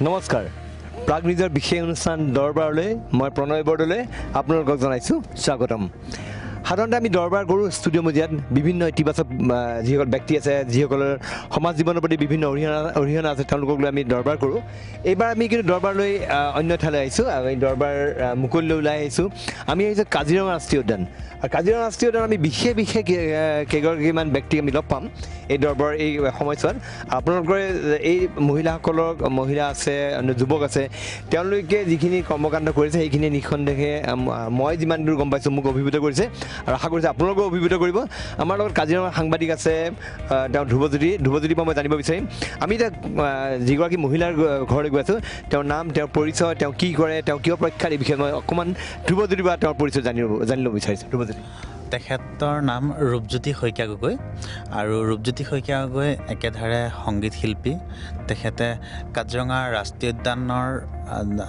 নমস্কাৰ প্ৰাগ নিউজৰ বিশেষ অনুষ্ঠান দৰবাৰলৈ মই প্ৰণয় বৰদলৈ আপোনালোকক জনাইছোঁ স্বাগতম। সাধাৰণতে আমি দৰবাৰ কৰোঁ ষ্টুডিঅ' মজিয়াত বিভিন্ন ইতিবাচক যিসকল ব্যক্তি আছে, যিসকলৰ সমাজ জীৱনৰ প্ৰতি বিভিন্ন অৰিহণা আছে, তেওঁলোকক লৈ আমি দৰবাৰ কৰোঁ। এইবাৰ আমি কিন্তু দৰবাৰলৈ অন্য ঠাইলৈ আহিছোঁ আৰু এই দৰবাৰ মুকলিলৈ ওলাই আহিছোঁ। আমি আহিছোঁ কাজিৰঙা ৰাষ্ট্ৰীয় উদ্যান। আৰু কাজিৰঙা ৰাষ্ট্ৰীয় উদ্যানত আমি বিশেষ কেইগৰাকীমান ব্যক্তিক আমি লগ পাম এই দৰবাৰ এই সময়ছোৱাত। আপোনালোকৰ এই মহিলা আছে, যুৱক আছে, তেওঁলোকে যিখিনি কৰ্মকাণ্ড কৰিছে সেইখিনি নিঃসন্দেহে মই যিমান দূৰ গম পাইছোঁ মোক অভিভূত কৰিছে আৰু আশা কৰিছোঁ আপোনালোকেও অভিভূত কৰিব। আমাৰ লগত কাজিৰঙা সাংবাদিক আছে, তেওঁ ধ্ৰুৱজ্যোতিৰ পৰা মই জানিব বিচাৰিম। আমি এতিয়া যিগৰাকী মহিলাৰ ঘৰলৈ গৈ আছোঁ, তেওঁৰ নাম, তেওঁৰ পৰিচয়, তেওঁ কি কৰে, তেওঁ কিয় প্ৰখ্যাত, এই বিষয়ে মই অকণমান ধ্ৰুৱজ্যোতিৰ পৰা তেওঁৰ পৰিচয় জানিব বিচাৰিছোঁ। ধ্ৰুৱজ্যোতি, তেখেতৰ নাম ৰূপজ্যোতি শইকীয়া গগৈ আৰু ৰূপজ্যোতি শইকীয়া গগৈ একেধাৰে সংগীত শিল্পী। তেখেতে কাজিৰঙা ৰাষ্ট্ৰীয় উদ্যানৰ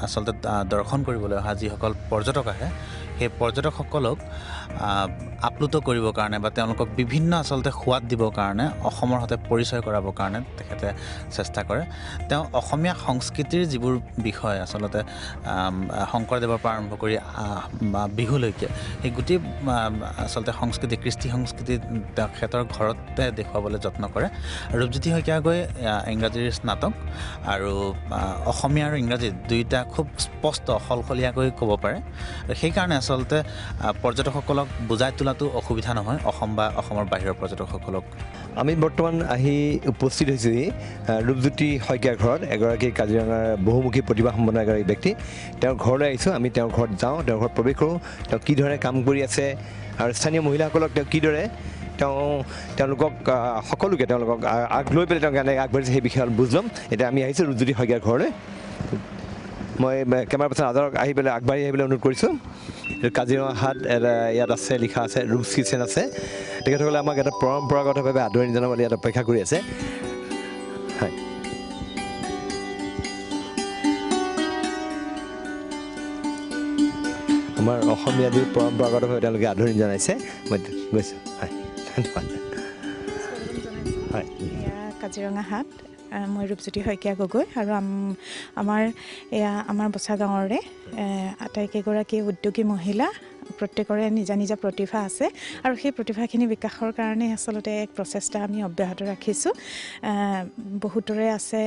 আচলতে দৰ্শন কৰিবলৈ অহা যিসকল পৰ্যটক আহে, সেই পৰ্যটকসকলক আপ্লুত কৰিবৰ কাৰণে বা তেওঁলোকক বিভিন্ন আচলতে সোৱাদ দিবৰ কাৰণে, অসমৰ সৈতে পৰিচয় কৰাবৰ কাৰণে তেখেতে চেষ্টা কৰে। তেওঁ অসমীয়া সংস্কৃতিৰ যিবোৰ বিষয় আচলতে শংকৰদেৱৰ পৰা আৰম্ভ কৰি বিহুলৈকে সেই গোটেই আচলতে সংস্কৃতি, কৃষ্টি সংস্কৃতি তেখেতৰ ঘৰতে দেখুৱাবলৈ যত্ন কৰে। ৰূপজ্যোতি শইকীয়া গগৈ ইংৰাজীৰ স্নাতক আৰু অসমীয়া আৰু ইংৰাজী দুয়োটা খুব স্পষ্ট সলসলীয়াকৈ ক'ব পাৰে। সেইকাৰণে আচলতে পৰ্যটকসকলক বুজাই তোলাটো অসুবিধা নহয়, অসম বা অসমৰ বাহিৰৰ পৰ্যটকসকলক। আমি বৰ্তমান আহি উপস্থিত হৈছোঁহি ৰূপজ্যোতি শইকীয়াৰ ঘৰত, এগৰাকী কাজিৰঙাৰ বহুমুখী প্ৰতিভাসম্পন্ন এগৰাকী ব্যক্তি। তেওঁৰ ঘৰলৈ আহিছোঁ, আমি তেওঁৰ ঘৰত যাওঁ, তেওঁৰ ঘৰত প্ৰৱেশ কৰোঁ, তেওঁ কি ধৰণে কাম কৰি আছে আৰু স্থানীয় মহিলাসকলক তেওঁ কিদৰে তেওঁলোকক আগ লৈ পেলাই তেওঁ কেনেকৈ আগবাঢ়িছে সেই বিষয়ে বুজ ল'ম। এতিয়া আমি আহিছোঁ ৰূপজ্যোতি শইকীয়াৰ ঘৰলৈ। মই কেমেৰা পাৰ্চন আজৰক আগবাঢ়ি আহিবলৈ অনুৰোধ কৰিছোঁ। কাজিৰঙা হাট ইয়াত আছে, লিখা আছে ৰুপছ কিটচেন আছে। তেখেতসকলে আমাক এটা পৰম্পৰাগতভাৱে আদৰণি জনাবলৈ ইয়াত অপেক্ষা কৰি আছে। হয়, আমাৰ অসমীয়া যি পৰম্পৰাগতভাৱে তেওঁলোকে আদৰণি জনাইছে, মই গৈছোঁ। হয়, ধন্যবাদ। হয়, এয়া কাজিৰঙা হাট। মই ৰূপজ্যোতি শইকীয়া গগৈ আৰু আমাৰ বচা গাঁৱৰে আটাইকেইগৰাকী উদ্যোগী মহিলা, প্ৰত্যেকৰে নিজা নিজা প্ৰতিভা আছে আৰু সেই প্ৰতিভাখিনি বিকাশৰ কাৰণে আচলতে এক প্ৰচেষ্টা আমি অব্যাহত ৰাখিছোঁ। বহুতৰে আছে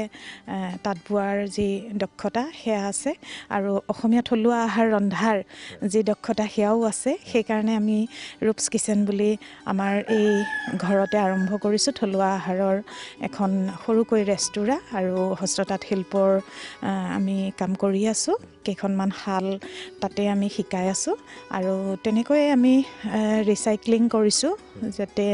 তাঁত বোৱাৰ যি দক্ষতা সেয়া আছে আৰু অসমীয়া থলুৱা আহাৰ ৰন্ধাৰ যি দক্ষতা সেয়াও আছে। সেইকাৰণে আমি ৰুপছ কিটচেন বুলি আমাৰ এই ঘৰতে আৰম্ভ কৰিছোঁ। থলুৱা আহাৰৰ এখন সৰুকৈ ৰেষ্টুৰাঁ আৰু হস্ততাঁত শিল্পৰ আমি কাম কৰি আছোঁ। কেইখনমান শাল তাতে আমি শিকাই আছোঁ আৰু তেনেকৈয়ে আমি ৰিচাইক্লিং কৰিছোঁ, যাতে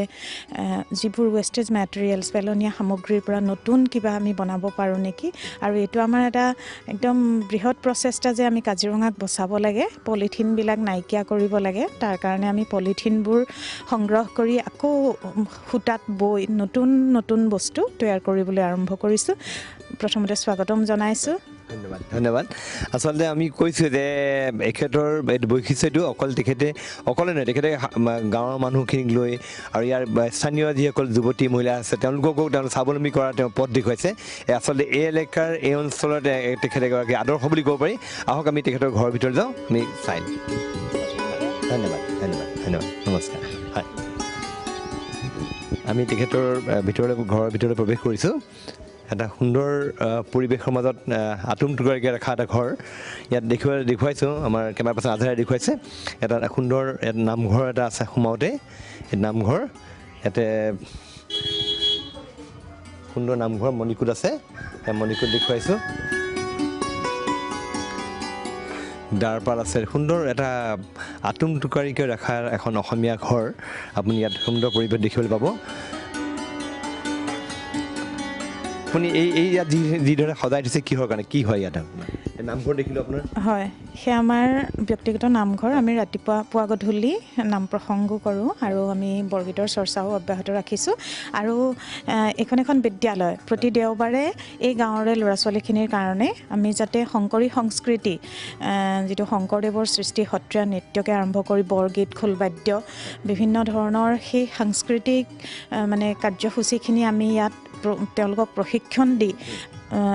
যিবোৰ ৱেষ্টেজ মেটেৰিয়েলছ, পেলনীয়া সামগ্ৰীৰ পৰা নতুন কিবা আমি বনাব পাৰোঁ নেকি। আৰু এইটো আমাৰ এটা একদম বৃহৎ প্ৰচেষ্টা যে আমি কাজিৰঙাক বচাব লাগে, পলিথিনবিলাক নাইকিয়া কৰিব লাগে। তাৰ কাৰণে আমি পলিথিনবোৰ সংগ্ৰহ কৰি আকৌ সূতাত বৈ নতুন বস্তু তৈয়াৰ কৰিবলৈ আৰম্ভ কৰিছোঁ। প্ৰথমতে স্বাগতম জনাইছোঁ। ধন্যবাদ। আচলতে আমি কৈছোঁ যে এখেতৰ বৈশিষ্ট্যটো অকলে নহয়, তেখেতে গাঁৱৰ মানুহখিনিক লৈ আৰু ইয়াৰ স্থানীয় যিসকল যুৱতী মহিলা আছে তেওঁলোককো স্বাৱলম্বী কৰা তেওঁ পথ দেখুৱাইছে। আচলতে এই এলেকাৰ, এই অঞ্চলত তেখেত এগৰাকী আদৰ্শ বুলি ক'ব পাৰি। আহক আমি তেখেতৰ ঘৰৰ ভিতৰত যাওঁ, আমি চাই দিম। ধন্যবাদ। নমস্কাৰ। হয়, আমি তেখেতৰ ঘৰৰ ভিতৰলৈ প্ৰৱেশ কৰিছোঁ। এটা সুন্দৰ পৰিৱেশৰ মাজত আটোমটোকাৰিকৈ ৰখা এটা ঘৰ ইয়াত দেখুৱাইছোঁ। আমাৰ কেমেৰা পাৰ্চন আজহাৰে দেখুৱাইছে। এটা সুন্দৰ নামঘৰ এটা আছে সোমাওঁতে, এই নামঘৰ, ইয়াতে সুন্দৰ নামঘৰ, মণিকূট আছে, সেই মণিকূট দেখুৱাইছোঁ। দ্বাৰপাল আছে, সুন্দৰ এটা আটোমটোকাৰিকৈ ৰখা এখন অসমীয়া ঘৰ। আপুনি ইয়াত সুন্দৰ পৰিৱেশ দেখিবলৈ পাব। আপুনি ইয়াত যিদৰে সজাই দিছে কিহৰ কাৰণে, কি হয় ইয়াত নামঘৰ দেখিলোঁ আপোনাৰ? হয়, সেয়া আমাৰ ব্যক্তিগত নামঘৰ। আমি ৰাতিপুৱা পুৱা গধূলি নাম প্ৰসংগো কৰোঁ আৰু আমি বৰগীতৰ চৰ্চাও অব্যাহত ৰাখিছোঁ। আৰু এইখন এখন বিদ্যালয়। প্ৰতি দেওবাৰে এই গাঁৱৰে ল'ৰা ছোৱালীখিনিৰ কাৰণে আমি যাতে শংকৰী সংস্কৃতি, যিটো শংকৰদেৱৰ সৃষ্টি, সত্ৰীয়া নৃত্যকে আৰম্ভ কৰি বৰগীত, খোলবাদ্য, বিভিন্ন ধৰণৰ সেই সাংস্কৃতিক কাৰ্যসূচীখিনি আমি ইয়াত তেওঁলোকক প্ৰশিক্ষণ দি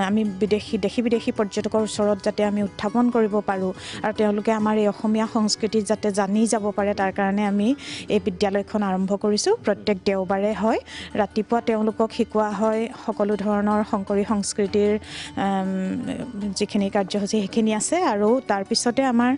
আমি দেশী বিদেশী পৰ্যটকৰ ওচৰত যাতে আমি উত্থাপন কৰিব পাৰোঁ আৰু তেওঁলোকে আমাৰ এই অসমীয়া সংস্কৃতি যাতে জানি যাব পাৰে তাৰ কাৰণে আমি এই বিদ্যালয়খন আৰম্ভ কৰিছোঁ। প্ৰত্যেক দেওবাৰে হয়, ৰাতিপুৱা তেওঁলোকক শিকোৱা হয় সকলো ধৰণৰ শংকৰী সংস্কৃতিৰ যিখিনি কাৰ্যসূচী সেইখিনি আছে আৰু তাৰপিছতে আমাৰ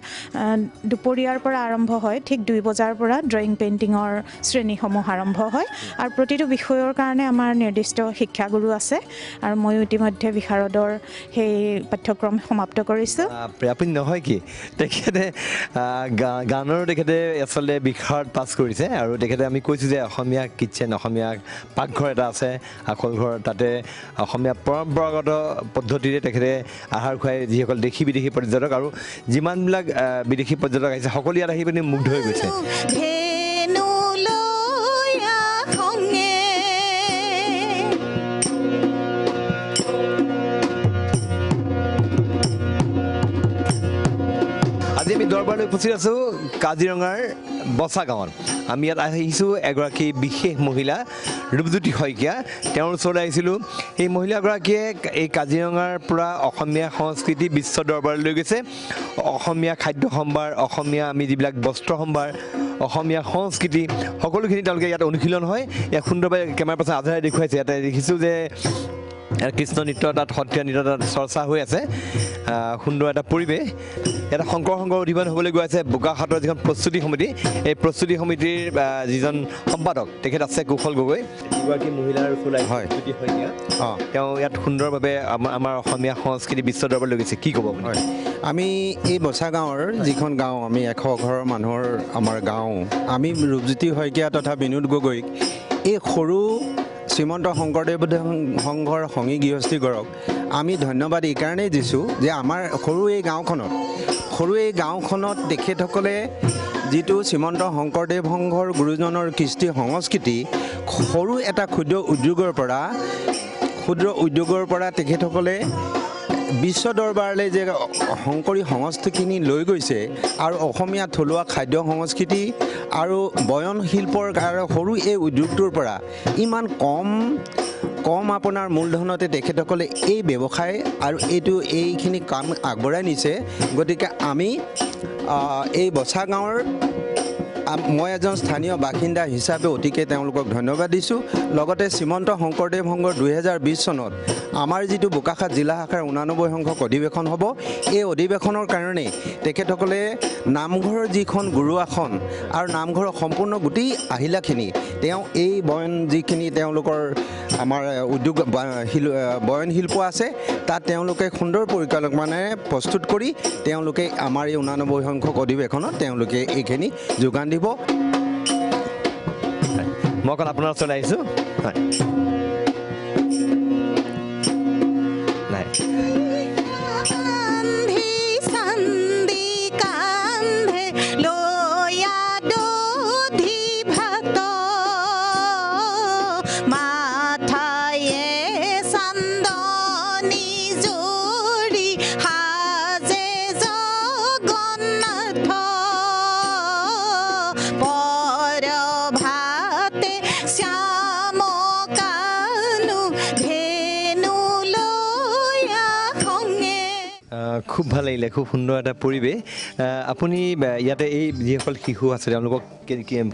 দুপৰীয়াৰ পৰা আৰম্ভ হয়, ঠিক 2 বজাৰ পৰা ড্ৰয়িং পেইণ্টিঙৰ শ্ৰেণীসমূহ আৰম্ভ হয় আৰু প্ৰতিটো বিষয়ৰ কাৰণে আমাৰ নিৰ্দিষ্ট শিক্ষাগুৰু আছে আৰু ময়ো ইতিমধ্যে বিশাৰদৰ সেই পাঠ্যক্ৰম সমাপ্ত কৰিছোঁ। আপুনি নহয় কি তেখেতে গানৰ তেখেতে আচলতে বিশাৰদ পাছ কৰিছে আৰু তেখেতে আমি কৈছোঁ যে অসমীয়া কিটচেন, অসমীয়া পাকঘৰ এটা আছে আখল ঘৰ, তাতে অসমীয়া পৰম্পৰাগত পদ্ধতিৰে তেখেতে আহাৰ খুৱাই যিসকল দেশী বিদেশী পৰ্যটক আৰু যিমানবিলাক বিদেশী পৰ্যটক আহিছে সকলো ইয়াত আহি পিনি মুগ্ধ হৈ গৈছে। আজি আমি দৰবাৰলৈ উপস্থিত আছোঁ কাজিৰঙাৰ বচা গাঁৱত। আমি ইয়াত আহিছোঁ এগৰাকী বিশেষ মহিলা ৰূপজ্যোতি শইকীয়া, তেওঁৰ ওচৰলৈ আহিছিলোঁ। এই মহিলাগৰাকীয়ে এই কাজিৰঙাৰ পৰা অসমীয়া সংস্কৃতি বিশ্ব দৰবাৰলৈ লৈ গৈছে। অসমীয়া খাদ্য সম্ভাৰ, অসমীয়া আমি যিবিলাক বস্ত্ৰ সম্ভাৰ, অসমীয়া সংস্কৃতি সকলোখিনি তেওঁলোকে ইয়াত অনুশীলন হয়। ইয়াত সুন্দৰভাৱে কেমেৰা পাৰ্চন আজহাৰে দেখুৱাইছে। ইয়াতে দেখিছোঁ যে কৃষ্ণ নৃত্য তাত, সত্ৰীয়া নৃত্য তাত চৰ্চা হৈ আছে। সুন্দৰ এটা পৰিৱেশ। এটা শংকৰ অধিৱেশন হ'বলৈ গৈ আছে বোকাখাটৰ যিখন প্ৰস্তুতি সমিতি, এই প্ৰস্তুতি সমিতিৰ যিজন সম্পাদক তেখেত আছে কুশল গগৈ, এগৰাকী মহিলাৰ ওচৰলৈ হয় শইকীয়া। তেওঁ ইয়াত সুন্দৰভাৱে আমাৰ অসমীয়া সংস্কৃতি বিশ্ব দৰবাৰলৈ লৈ গৈছে। কি ক'ব আপুনি? হয়, আমি এই বচা গাঁৱৰ যিখন গাঁও, আমি 100 ঘৰৰ মানুহৰ আমাৰ গাঁও, আমি ৰূপজ্যোতি শইকীয়া তথা বিনোদ গগৈক এই সৰু শ্ৰীমন্ত শংকৰদেৱ সংঘৰ সংগী গৃহস্থীগৰক আমি ধন্যবাদ এইকাৰণেই দিছোঁ যে আমাৰ সৰু এই গাঁওখনত তেখেতসকলে যিটো শ্ৰীমন্ত শংকৰদেৱ সংঘৰ গুৰুজনৰ কৃষ্টি সংস্কৃতি সৰু এটা ক্ষুদ্ৰ উদ্যোগৰ পৰা তেখেতসকলে বিশ্ব দৰবাৰলৈ যে শংকৰী সংস্কৃতিখিনি লৈ গৈছে আৰু অসমীয়া থলুৱা খাদ্য সংস্কৃতি আৰু বয়ন শিল্পৰ সৰু এই উদ্যোগটোৰ পৰা ইমান কম আপোনাৰ মূলধনতে তেখেতসকলে এই ব্যৱসায় আৰু এইখিনি কাম আগবঢ়াই নিছে। গতিকে আমি এই বচা গাঁৱৰ মই এজন স্থানীয় বাসিন্দা হিচাপে অতিকে তেওঁলোকক ধন্যবাদ দিছোঁ। লগতে শ্ৰীমন্ত শংকৰদেৱ সংঘৰ 2020 চনত আমাৰ যিটো বোকাখাট জিলা শাখাৰ 89 সংখ্যক অধিৱেশন হ'ব, এই অধিৱেশনৰ কাৰণে তেখেতসকলে নামঘৰৰ যিখন গুৰু আসন আৰু নামঘৰৰ সম্পূৰ্ণ গোটেই আহিলাখিনি তেওঁ এই বয়ন যিখিনি তেওঁলোকৰ আমাৰ উদ্যোগ বয়ন শিল্প আছে তাত তেওঁলোকে সুন্দৰ পৰিকল্পনাৰে প্ৰস্তুত কৰি তেওঁলোকে আমাৰ এই 89 সংখ্যক অধিৱেশনত তেওঁলোকে এইখিনি যোগান দিব। মই অকণ আপোনাৰ ওচৰলৈ আহিছোঁ। হয়, নাই খুব ভাল লাগিলে, খুব সুন্দৰ এটা পৰিৱেশ। আপুনি ইয়াতে এই যিসকল শিশু আছে তেওঁলোকক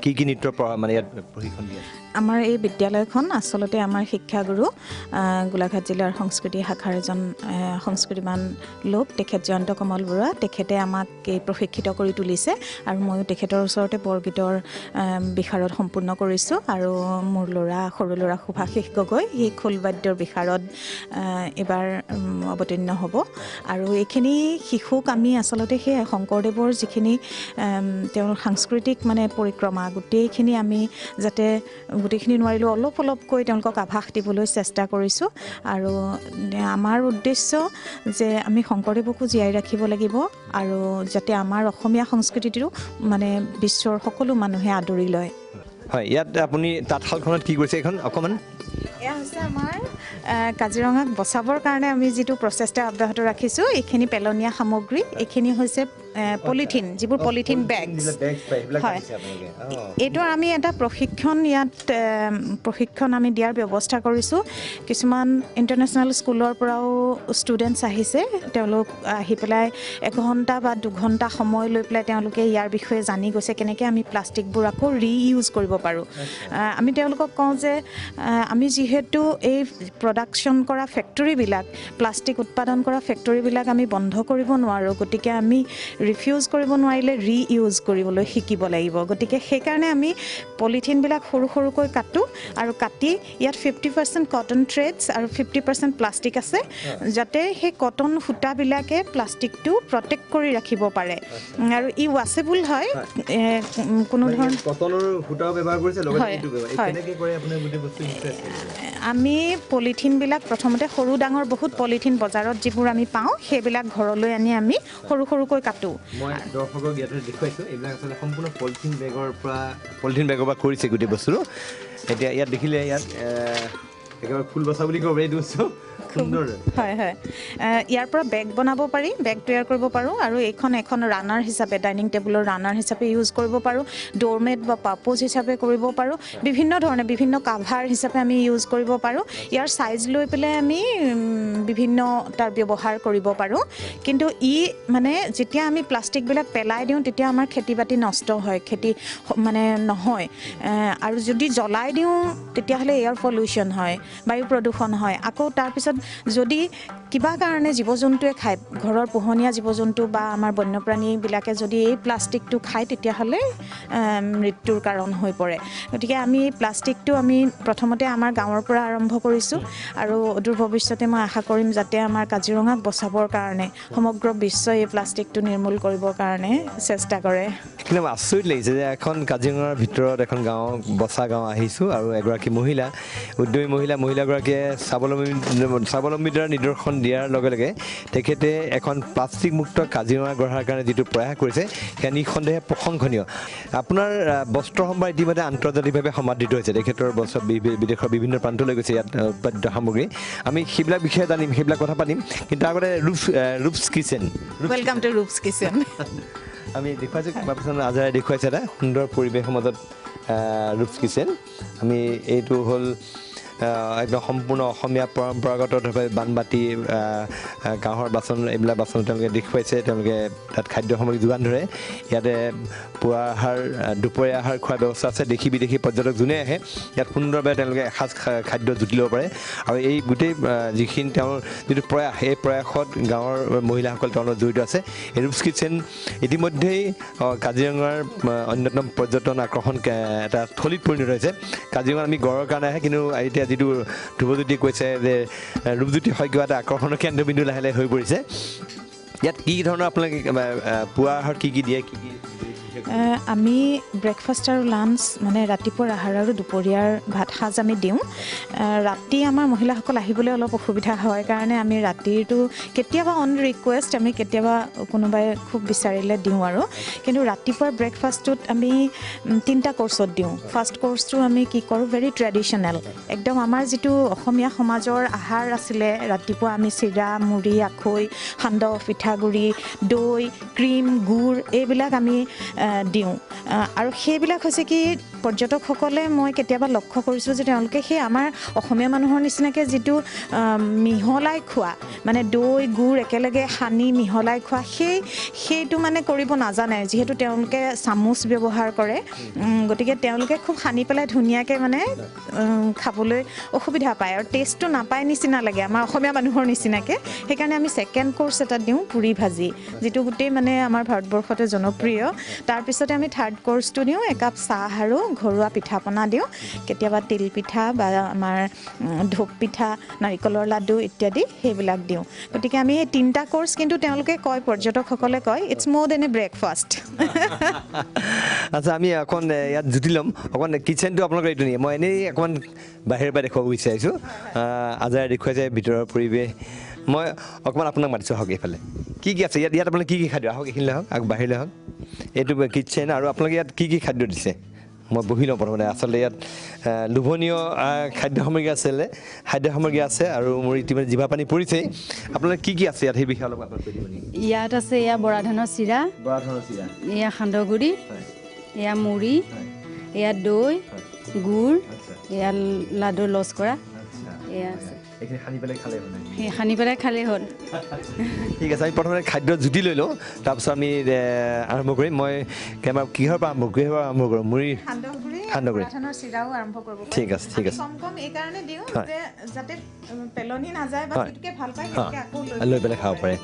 কি নৃত্যৰ মানে ইয়াত প্ৰশিক্ষণ দিয়ে? আমাৰ এই বিদ্যালয়খন আচলতে আমাৰ শিক্ষাগুৰু গোলাঘাট জিলাৰ সংস্কৃতি শাখাৰ এজন সংস্কৃতিবান লোক, তেখেত জয়ন্ত কমল বৰুৱা, তেখেতে আমাক এই প্ৰশিক্ষিত কৰি তুলিছে আৰু ময়ো তেখেতৰ ওচৰতে বৰগীতৰ বিশাৰদ সম্পূৰ্ণ কৰিছোঁ। আৰু মোৰ সৰু ল'ৰা সুভাষিস গগৈ, সি খোলবাদ্যৰ বিশাৰদ এইবাৰ অৱতীৰ্ণ হ'ব। আৰু এইখিনি শিশুক আমি আচলতে সেই শংকৰদেৱৰ যিখিনি তেওঁৰ সাংস্কৃতিক মানে পৰিক্ৰমা গোটেইখিনি আমি যাতে গোটেইখিনি নোৱাৰিলেও অলপকৈ তেওঁলোকক আভাস দিবলৈ চেষ্টা কৰিছোঁ। আৰু আমাৰ উদ্দেশ্য যে আমি শংকৰদেৱকো জীয়াই ৰাখিব লাগিব আৰু যাতে আমাৰ অসমীয়া সংস্কৃতিটো মানে বিশ্বৰ সকলো মানুহে আদৰি লয়। হয়, ইয়াত আপুনি তাঁতশালখনত কি কৰিছে এইখন অকণমান? এয়া হৈছে আমাৰ কাজিৰঙাক বচাবৰ কাৰণে আমি যিটো প্ৰচেষ্টা অব্যাহত ৰাখিছোঁ, এইখিনি পেলনীয়া সামগ্ৰী, এইখিনি হৈছে পলিথিন যিবোৰ পলিথিন বেগ হয় এইটোৰ আমি এটা প্ৰশিক্ষণ ইয়াত প্ৰশিক্ষণ আমি দিয়াৰ ব্যৱস্থা কৰিছোঁ কিছুমান ইণ্টাৰনেশ্যনেল স্কুলৰ পৰাও ষ্টুডেণ্টছ আহিছে তেওঁলোক আহি পেলাই 1 ঘণ্টা বা 2 ঘণ্টা সময় লৈ পেলাই তেওঁলোকে ইয়াৰ বিষয়ে জানি গৈছে কেনেকৈ আমি প্লাষ্টিকবোৰ আকৌ ৰিইউজ কৰিব পাৰোঁ আমি তেওঁলোকক কওঁ যে আমি যিহেতু এই প্ৰডাকশ্যন কৰা ফেক্টৰীবিলাক প্লাষ্টিক উৎপাদন কৰা ফেক্টৰীবিলাক আমি বন্ধ কৰিব নোৱাৰোঁ গতিকে আমি ৰিফিউজ কৰিব নোৱাৰিলে ৰিইউজ কৰিবলৈ শিকিব লাগিব গতিকে সেইকাৰণে আমি পলিথিনবিলাক সৰু সৰুকৈ কাটোঁ আৰু কাটি ইয়াত 50% কটন থ্ৰেডছ আৰু 50% প্লাষ্টিক আছে যাতে সেই কটন সূতাবিলাকে প্লাষ্টিকটো প্ৰটেক্ট কৰি ৰাখিব পাৰে আৰু ই ৱাছেবল হয় কোনো ধৰণৰ কটনৰ সূতাও ব্যৱহাৰ কৰিছে লগতে এইটো কেনেকৈ কৰে আপুনি গোটেই বস্তু আমি পলিথিনবিলাক প্ৰথমতে সৰু ডাঙৰ বহুত পলিথিন বজাৰত যিবোৰ আমি পাওঁ সেইবিলাক ঘৰলৈ আনি আমি সৰু সৰুকৈ কাটোঁ মই দৰ্শকক ইয়াতে দেখুৱাইছোঁ এইবিলাক আচলতে সম্পূৰ্ণ পলিথিন বেগৰ পৰা কৰিছে গোটেই বস্তুটো এতিয়া ইয়াত দেখিলে ইয়াত একেবাৰে ফুল বচা বুলি ক'ব এইটো বস্তু সুন্দৰ হয় হয় ইয়াৰ পৰা বেগ বনাব পাৰি বেগ তৈয়াৰ কৰিব পাৰোঁ আৰু এখন ৰানাৰ হিচাপে ডাইনিং টেবুলৰ ৰানাৰ হিচাপে ইউজ কৰিব পাৰোঁ ড'ৰমেট বা পাপোজ হিচাপে কৰিব পাৰোঁ বিভিন্ন ধৰণে বিভিন্ন কাভাৰ হিচাপে আমি ইউজ কৰিব পাৰোঁ ইয়াৰ চাইজ লৈ পেলাই আমি বিভিন্ন তাৰ ব্যৱহাৰ কৰিব পাৰোঁ কিন্তু ই মানে যেতিয়া আমি প্লাষ্টিকবিলাক পেলাই দিওঁ তেতিয়া আমাৰ খেতি বাতি নষ্ট হয় খেতি মানে নহয় আৰু যদি জ্বলাই দিওঁ তেতিয়াহ'লে এয়াৰ পলিউশ্যন হয় বায়ু প্ৰদূষণ হয় আকৌ তাৰপিছত যদি কিবা কাৰণে জীৱ জন্তুৱে খায় ঘৰৰ পোহনীয়া জীৱ জন্তু বা আমাৰ বন্যপ্ৰাণীবিলাকে যদি এই প্লাষ্টিকটো খায় তেতিয়াহ'লে মৃত্যুৰ কাৰণ হৈ পৰে গতিকে আমি প্লাষ্টিকটো আমি প্ৰথমতে আমাৰ গাঁৱৰ পৰা আৰম্ভ কৰিছোঁ আৰু অদূৰ ভৱিষ্যতে মই আশা কৰিম যাতে আমাৰ কাজিৰঙাক বচাবৰ কাৰণে সমগ্ৰ বিশ্বই এই প্লাষ্টিকটো নিৰ্মূল কৰিবৰ কাৰণে চেষ্টা কৰে কিন্তু আচৰিত লাগিছে যে এখন কাজিৰঙাৰ ভিতৰত এখন গাঁও বচা গাঁও আহিছোঁ আৰু এগৰাকী মহিলা উদ্যমী মহিলাগৰাকীয়ে স্বাৱলম্বিতাৰ নিদৰ্শন দিয়াৰ লগে লগে তেখেতে এখন প্লাষ্টিকমুক্ত কাজিৰঙা গঢ়াৰ কাৰণে যিটো প্ৰয়াস কৰিছে সেয়া নিঃসন্দেহে প্ৰশংসনীয় আপোনাৰ বস্ত্ৰ সম্ভাৰ ইতিমধ্যে আন্তৰ্জাতিকভাৱে সমাদৃত হৈছে তেখেতৰ বস্ত্ৰ বিদেশৰ বিভিন্ন প্ৰান্তলৈ গৈছে ইয়াত উৎপাদিত সামগ্ৰী আমি সেইবিলাক বিষয়ে জানিম সেইবিলাক কথা পাতিম কিন্তু আগতে ৰূপছ কিচেন ৱেলকাম টু ৰূপছ কিচেন আমি দেখুৱাইছোঁ বাপুচন আজাৰে দেখুৱাইছে এটা সুন্দৰ পৰিৱেশৰ মাজত ৰূপছ কিচেন আমি এইটো হ'ল একদম সম্পূৰ্ণ অসমীয়া পৰম্পৰাগতভাৱে বানবাতি কাঁহৰ বাচন এইবিলাক বাচন তেওঁলোকে দেখুৱাইছে তেওঁলোকে তাত খাদ্য সামগ্ৰী যোগান ধৰে ইয়াতে পুৱা আহাৰ দুপৰীয়া আহাৰ খোৱাৰ ব্যৱস্থা আছে দেশী বিদেশী পৰ্যটক যোনে আহে ইয়াত সুন্দৰভাৱে তেওঁলোকে এসাঁজ খাদ্য জুতি ল'ব পাৰে আৰু এই গোটেই যিখিনি তেওঁৰ যিটো প্ৰয়াস এই প্ৰয়াসত গাঁৱৰ মহিলাসকল তেওঁলোক জড়িত আছে এই ৰূপছ কিচেন ইতিমধ্যেই কাজিৰঙাৰ অন্যতম পৰ্যটন আকৰ্ষণ এটা থলীত পৰিণত হৈছে কাজিৰঙাত আমি গড়ৰ কাৰণে আহে কিন্তু এতিয়া যিটো ধ্ৰুৱজ্যোতি কৈছে যে ৰূপজ্যোতি শইকীয়া এটা আকৰ্ষণৰ কেন্দ্ৰবিন্দু লাহে লাহে হৈ পৰিছে ইয়াত কি ধৰণৰ আপোনালোকে পুৱা আহাৰ কি দিয়ে কি আমি ব্ৰেকফাষ্ট আৰু লাঞ্চ মানে ৰাতিপুৱাৰ আহাৰ আৰু দুপৰীয়াৰ ভাত সাজ আমি দিওঁ ৰাতি আমাৰ মহিলাসকল আহিবলৈ অলপ অসুবিধা হয় কাৰণে আমি ৰাতিৰটো কেতিয়াবা অন ৰিকুৱেষ্ট আমি কেতিয়াবা কোনোবাই খুব বিচাৰিলে দিওঁ আৰু কিন্তু ৰাতিপুৱাৰ ব্ৰেকফাষ্টটোত আমি 3টা কোৰ্চত দিওঁ ফাৰ্ষ্ট কোৰ্চটো আমি কি কৰোঁ ভেৰি ট্ৰেডিশ্যনেল একদম আমাৰ যিটো অসমীয়া সমাজৰ আহাৰ আছিলে ৰাতিপুৱা আমি চিৰা মুড়ি আখৈ সান্দহ পিঠাগুড়ি দৈ ক্ৰীম গুড় এইবিলাক আমি দিওঁ আৰু সেইবিলাক হৈছে কি পৰ্যটকসকলে মই কেতিয়াবা লক্ষ্য কৰিছোঁ যে তেওঁলোকে সেই আমাৰ অসমীয়া মানুহৰ নিচিনাকৈ যিটো মিহলাই খোৱা মানে দৈ গুড় একেলগে সানি মিহলাই খোৱা সেইটো মানে কৰিব নাজানে যিহেতু তেওঁলোকে চামুচ ব্যৱহাৰ কৰে গতিকে তেওঁলোকে খুব সানি পেলাই ধুনীয়াকৈ মানে খাবলৈ অসুবিধা পায় আৰু টেষ্টটো নাপায় নিচিনা লাগে আমাৰ অসমীয়া মানুহৰ নিচিনাকৈ সেইকাৰণে আমি ছেকেণ্ড কোৰ্চ এটা দিওঁ পুৰি ভাজি যিটো গোটেই মানে আমাৰ ভাৰতবৰ্ষতে জনপ্ৰিয় তাৰপিছতে আমি থাৰ্ড কোৰ্চটো দিওঁ একাপ চাহ আৰু ঘৰুৱা পিঠা পনা দিওঁ কেতিয়াবা তিল পিঠা বা আমাৰ ঢোপ পিঠা নাৰিকলৰ লাডু ইত্যাদি সেইবিলাক দিওঁ গতিকে আমি এই 3টা কোৰ্চ কিন্তু তেওঁলোকে কয় পৰ্যটকসকলে কয় ইটছ মোৰ দেন এ ব্ৰেকফাষ্ট আচ্ছা আমি অকণ ইয়াত জুতি ল'ম অকণ কিচেনটো আপোনালোকৰ এইটো নিয়ে মই এনেই অকণমান বাহিৰৰ পৰা দেখুৱাব বিচাৰিছোঁ আজাৰে দেখুৱাইছে ভিতৰৰ পৰিৱেশ মই অকণমান আপোনাক মাতিছোঁ আহক এইফালে কি আছে ইয়াত আপোনালোকে কি খাদ্য আহক এইখিনিলৈ আহক বাহিৰলৈ আহক এইটো কিটচেন আৰু আপোনালোকে ইয়াত কি খাদ্য দিছে মই বহি লওঁ প্ৰথমতে আচলতে ইয়াত লোভনীয় খাদ্য সামগ্ৰী আছে আৰু মোৰ ইতিমধ্যে জিভা পানী পৰিছেই আপোনালোকে কি আছে ইয়াত সেই বিষয়ে অলপ আপোনাক কৈ দিব নেকি ইয়াত আছে এয়া বৰা ধানৰ চিৰা এয়া সান্দহগুৰি এয়া মুড়ি এয়া দৈ গুড় এয়া লাডু লস্কৰা এয়া আছে সেই সানি পেলাই খালেই হ'ল ঠিক আছে আমি প্ৰথমতে খাদ্য জুতি লৈ লওঁ তাৰপিছত আমি আৰম্ভ কৰিম মই কিহৰ পৰা আৰম্ভ কৰোঁ মুড়ি সান্দহগুৰি চিৰাও আৰম্ভ কৰিব পাৰি ঠিক আছে কম এইকাৰণে দিওঁ যে যাতে পেলনি নাযায় বা যিটোকে ভাল পায় সেইটোকে আকৌ লৈ পেলাই খাব পাৰে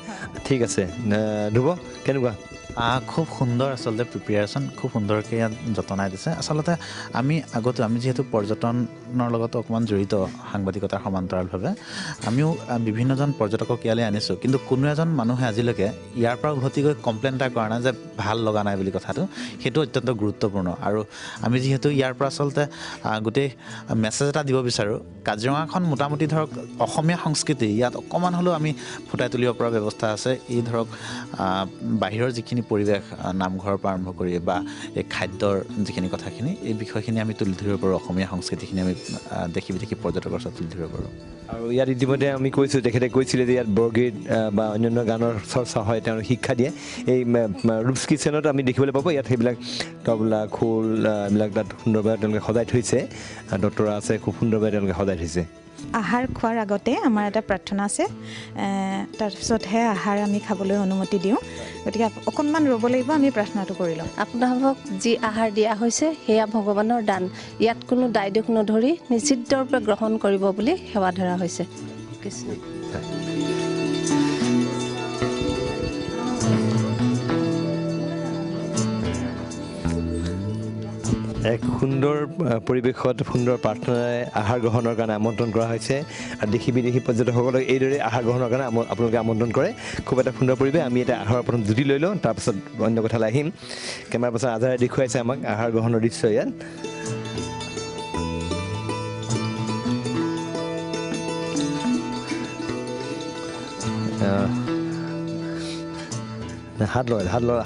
ঠিক আছে ধ্ৰুৱ কেনেকুৱা খুব সুন্দৰ আচলতে প্ৰিপেয়াৰেশ্যন খুব সুন্দৰকৈ ইয়াত যতনাই দিছে আচলতে আমি যিহেতু পৰ্যটনৰ লগত অকণমান জড়িত সাংবাদিকতাৰ সমান্তৰালভাৱে আমিও বিভিন্নজন পৰ্যটকক ইয়ালৈ আনিছোঁ কিন্তু কোনো এজন মানুহে আজিলৈকে ইয়াৰ পৰা উভতি গৈ কমপ্লেইন এটা কৰা নাই যে ভাল লগা নাই বুলি কথাটো সেইটো অত্যন্ত গুৰুত্বপূৰ্ণ আৰু আমি যিহেতু ইয়াৰ পৰা আচলতে গোটেই মেছেজ এটা দিব বিচাৰোঁ কাজিৰঙাখন মোটামুটি ধৰক অসমীয়া সংস্কৃতি ইয়াত অকণমান হ'লেও আমি ফুটাই তুলিব পৰা ব্যৱস্থা আছে এই ধৰক বাহিৰৰ যিখিনি পৰিৱেশ নামঘৰৰ পৰা আৰম্ভ কৰি বা এই খাদ্যৰ যিখিনি কথাখিনি এই বিষয়খিনি আমি তুলি ধৰিব পাৰোঁ অসমীয়া সংস্কৃতিখিনি আমি দেখি বিদেশী পৰ্যটকৰ ওচৰত তুলি ধৰিব পাৰোঁ আৰু ইয়াত ইতিমধ্যে আমি কৈছোঁ তেখেতে কৈছিলে যে ইয়াত বৰগীত বা অন্যান্য গানৰ চৰ্চা হয় তেওঁলোকে শিক্ষা দিয়ে এই ৰূপছ কিচেনত আমি দেখিবলৈ পাব ইয়াত সেইবিলাক তবলা খোল এইবিলাক তাত সুন্দৰভাৱে তেওঁলোকে সজাই থৈছে দতৰা আছে খুব সুন্দৰভাৱে তেওঁলোকে সজাই থৈছে আহাৰ খোৱাৰ আগতে আমাৰ এটা প্ৰাৰ্থনা আছে তাৰপিছতহে আহাৰ আমি খাবলৈ অনুমতি দিওঁ গতিকে অকণমান ৰ'ব লাগিব আমি প্ৰাৰ্থনাটো কৰি লওঁ আপোনালোকক যি আহাৰ দিয়া হৈছে সেয়া ভগৱানৰ দান ইয়াত কোনো দায় দোষ নধৰি নিশ্চিতৰূপে গ্ৰহণ কৰিব বুলি সেৱা ধৰা হৈছে কৃষ্ণ এক সুন্দৰ পৰিৱেশত সুন্দৰ প্ৰাৰ্থনাৰে আহাৰ গ্ৰহণৰ কাৰণে আমন্ত্ৰণ কৰা হৈছে আৰু দেশী বিদেশী পৰ্যটকসকলক এইদৰে আহাৰ গ্ৰহণৰ কাৰণে আপোনালোকে আমন্ত্ৰণ কৰে খুব এটা সুন্দৰ পৰিৱেশ আমি এটা আহাৰৰ প্ৰথম জুতি লৈ লওঁ তাৰপিছত অন্য কথালৈ আহিম কেমেৰা পাৰ্চন আজাৰে দেখুৱাইছে আমাক আহাৰ গ্ৰহণৰ দৃশ্য ইয়াত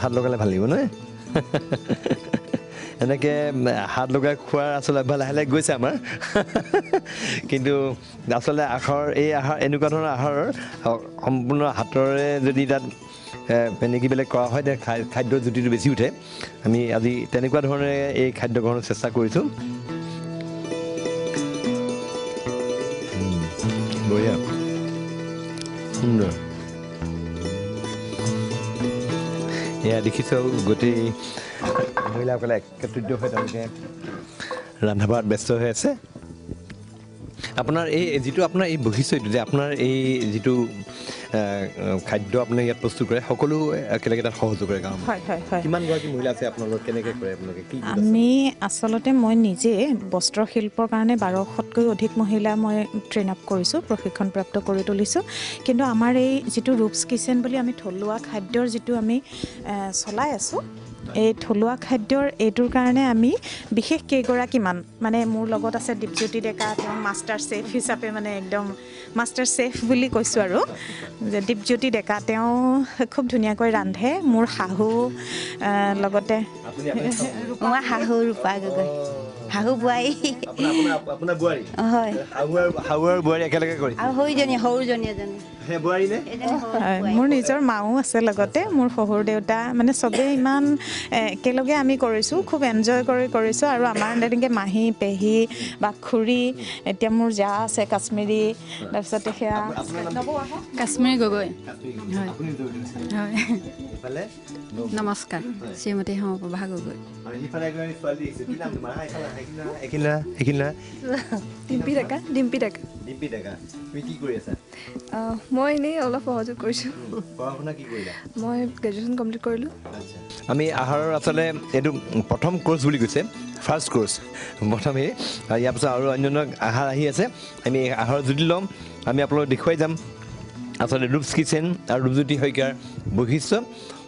হাত লগালে ভাল লাগিব নহয় এনেকৈ হাত লগাই খোৱাৰ আচলতে অভ্যাস লাহে লাহে গৈছে আমাৰ কিন্তু আচলতে এই আহাৰ এনেকুৱা ধৰণৰ আহাৰৰ সম্পূৰ্ণ হাতৰে যদি তাত এনেকৈ বেলেগ কৰা হয় তেতিয়া খাদ্যৰ জুতিটো বেছি উঠে আমি আজি তেনেকুৱা ধৰণে এই খাদ্য গ্ৰহণৰ চেষ্টা কৰিছোঁ বঢ়িয়া সুন্দৰ এয়া দেখিছোঁ গোটেই মহিলাসকলে একত্ৰিত হৈ তেওঁলোকে ৰন্ধা বঢ়াত ব্যস্ত হৈ আছে আপোনাৰ এই যিটো আপোনাৰ এই বৈশিষ্ট্যটো যে আপোনাৰ এই যিটো খাদ্য আপুনি ইয়াত প্ৰস্তুত কৰে সকলো একেলগে তাত সহযোগ কৰে কাৰণ কিমানগৰাকী মহিলা আছে আপোনালোক কেনেকৈ কৰে আপোনালোকে কি আমি আচলতে মই নিজে বস্ত্ৰশিল্পৰ কাৰণে 1200তকৈ অধিক মহিলা মই ট্ৰেইন আপ কৰিছোঁ প্ৰশিক্ষণপ্ৰাপ্ত কৰি তুলিছোঁ কিন্তু আমাৰ এই যিটো ৰূপছ কিচেন বুলি আমি থলুৱা খাদ্যৰ যিটো আমি চলাই আছোঁ এই থলুৱা খাদ্যৰ এইটোৰ কাৰণে আমি বিশেষ কেইগৰাকীমান মানে মোৰ লগত আছে দীপজ্যোতি ডেকা তেওঁ মাষ্টাৰ চেফ হিচাপে মানে একদম মাষ্টাৰ চেফ বুলি কৈছোঁ আৰু যে দীপজ্যোতি ডেকা তেওঁ খুব ধুনীয়াকৈ ৰান্ধে মোৰ শাহু লগতে মই শাহু ৰূপা গগৈ শাহু বোৱাৰী আপোনাৰ বোৱাৰী হয় শাহু আৰু বোৱাৰী একেলগে কৰি আৰু সৰুজনী এজনী বোৱাৰী নে মোৰ নিজৰ মাও আছে লগতে মোৰ শহুৰ দেউতা মানে চবেই ইমান একেলগে আমি কৰিছোঁ খুব এনজয় কৰিছোঁ আৰু আমাৰ তেনেকৈ মাহী পেহী বা খুৰী এতিয়া মোৰ জা আছে কাশ্মীৰী তাৰপিছতে সেয়া কাশ্মীৰী গগৈ হয় নমস্কাৰ শ্ৰীমতী সমপ্ৰভা গগৈ ডিম্পী ডেকা মই এনেই অলপ সহযোগ কৰিছোঁ মই গ্ৰেজুৱেশ্যন কমপ্লিট কৰিলোঁ আমি আহাৰৰ আচলতে এইটো প্ৰথম কোৰ্চ বুলি কৈছে ফাৰ্ষ্ট কোৰ্চ প্ৰথমেই ইয়াৰ পিছত আৰু অন্যান্য আহাৰ আহি আছে আমি আহাৰৰ জুতি ল'ম আমি আপোনালোকক দেখুৱাই যাম আচলতে ৰূপছ কিচেন আৰু ৰূপজ্যোতি শইকীয়াৰ বৈশিষ্ট্য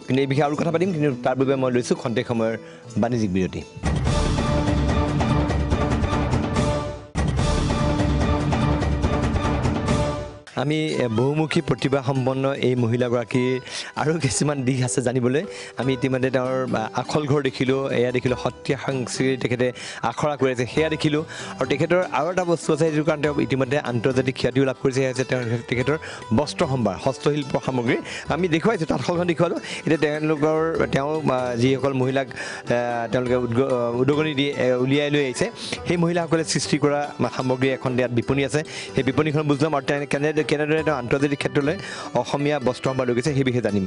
কিন্তু এই বিষয়ে আৰু কথা পাতিম কিন্তু তাৰ বাবে মই লৈছোঁ খন্তেক সময়ৰ বাণিজ্যিক বিৰতি আমি বহুমুখী প্ৰতিভা সম্পন্ন এই মহিলাগৰাকীৰ আৰু কিছুমান দিশ আছে জানিবলৈ আমি ইতিমধ্যে তেওঁৰ আখল ঘৰ দেখিলোঁ এয়া দেখিলোঁ সত্ৰীয়া সংস্কৃতি তেখেতে আখৰা কৰি আছে সেয়া দেখিলোঁ আৰু তেখেতৰ আৰু এটা বস্তু আছে যিটোৰ কাৰণে তেওঁ ইতিমধ্যে আন্তৰ্জাতিক খ্যাতিও লাভ কৰিছে সেয়া হৈছে তেখেতৰ বস্ত্ৰ সম্ভাৰ হস্তশিল্প সামগ্ৰী আমি দেখুৱাইছোঁ তাঁতশালখন দেখুৱালোঁ এতিয়া তেওঁ যিসকল মহিলাক তেওঁলোকে উদগনি দি উলিয়াই লৈ আহিছে সেই মহিলাসকলে সৃষ্টি কৰা সামগ্ৰী এখন ইয়াত বিপণী আছে সেই বিপণীখন বুজাম আৰু কেনেদৰে তেওঁ আন্তৰ্জাতিক ক্ষেত্ৰলৈ অসমীয়া বস্ত্ৰ সম্ভাৰ লৈ গৈছে সেই বিষয়ে জানিম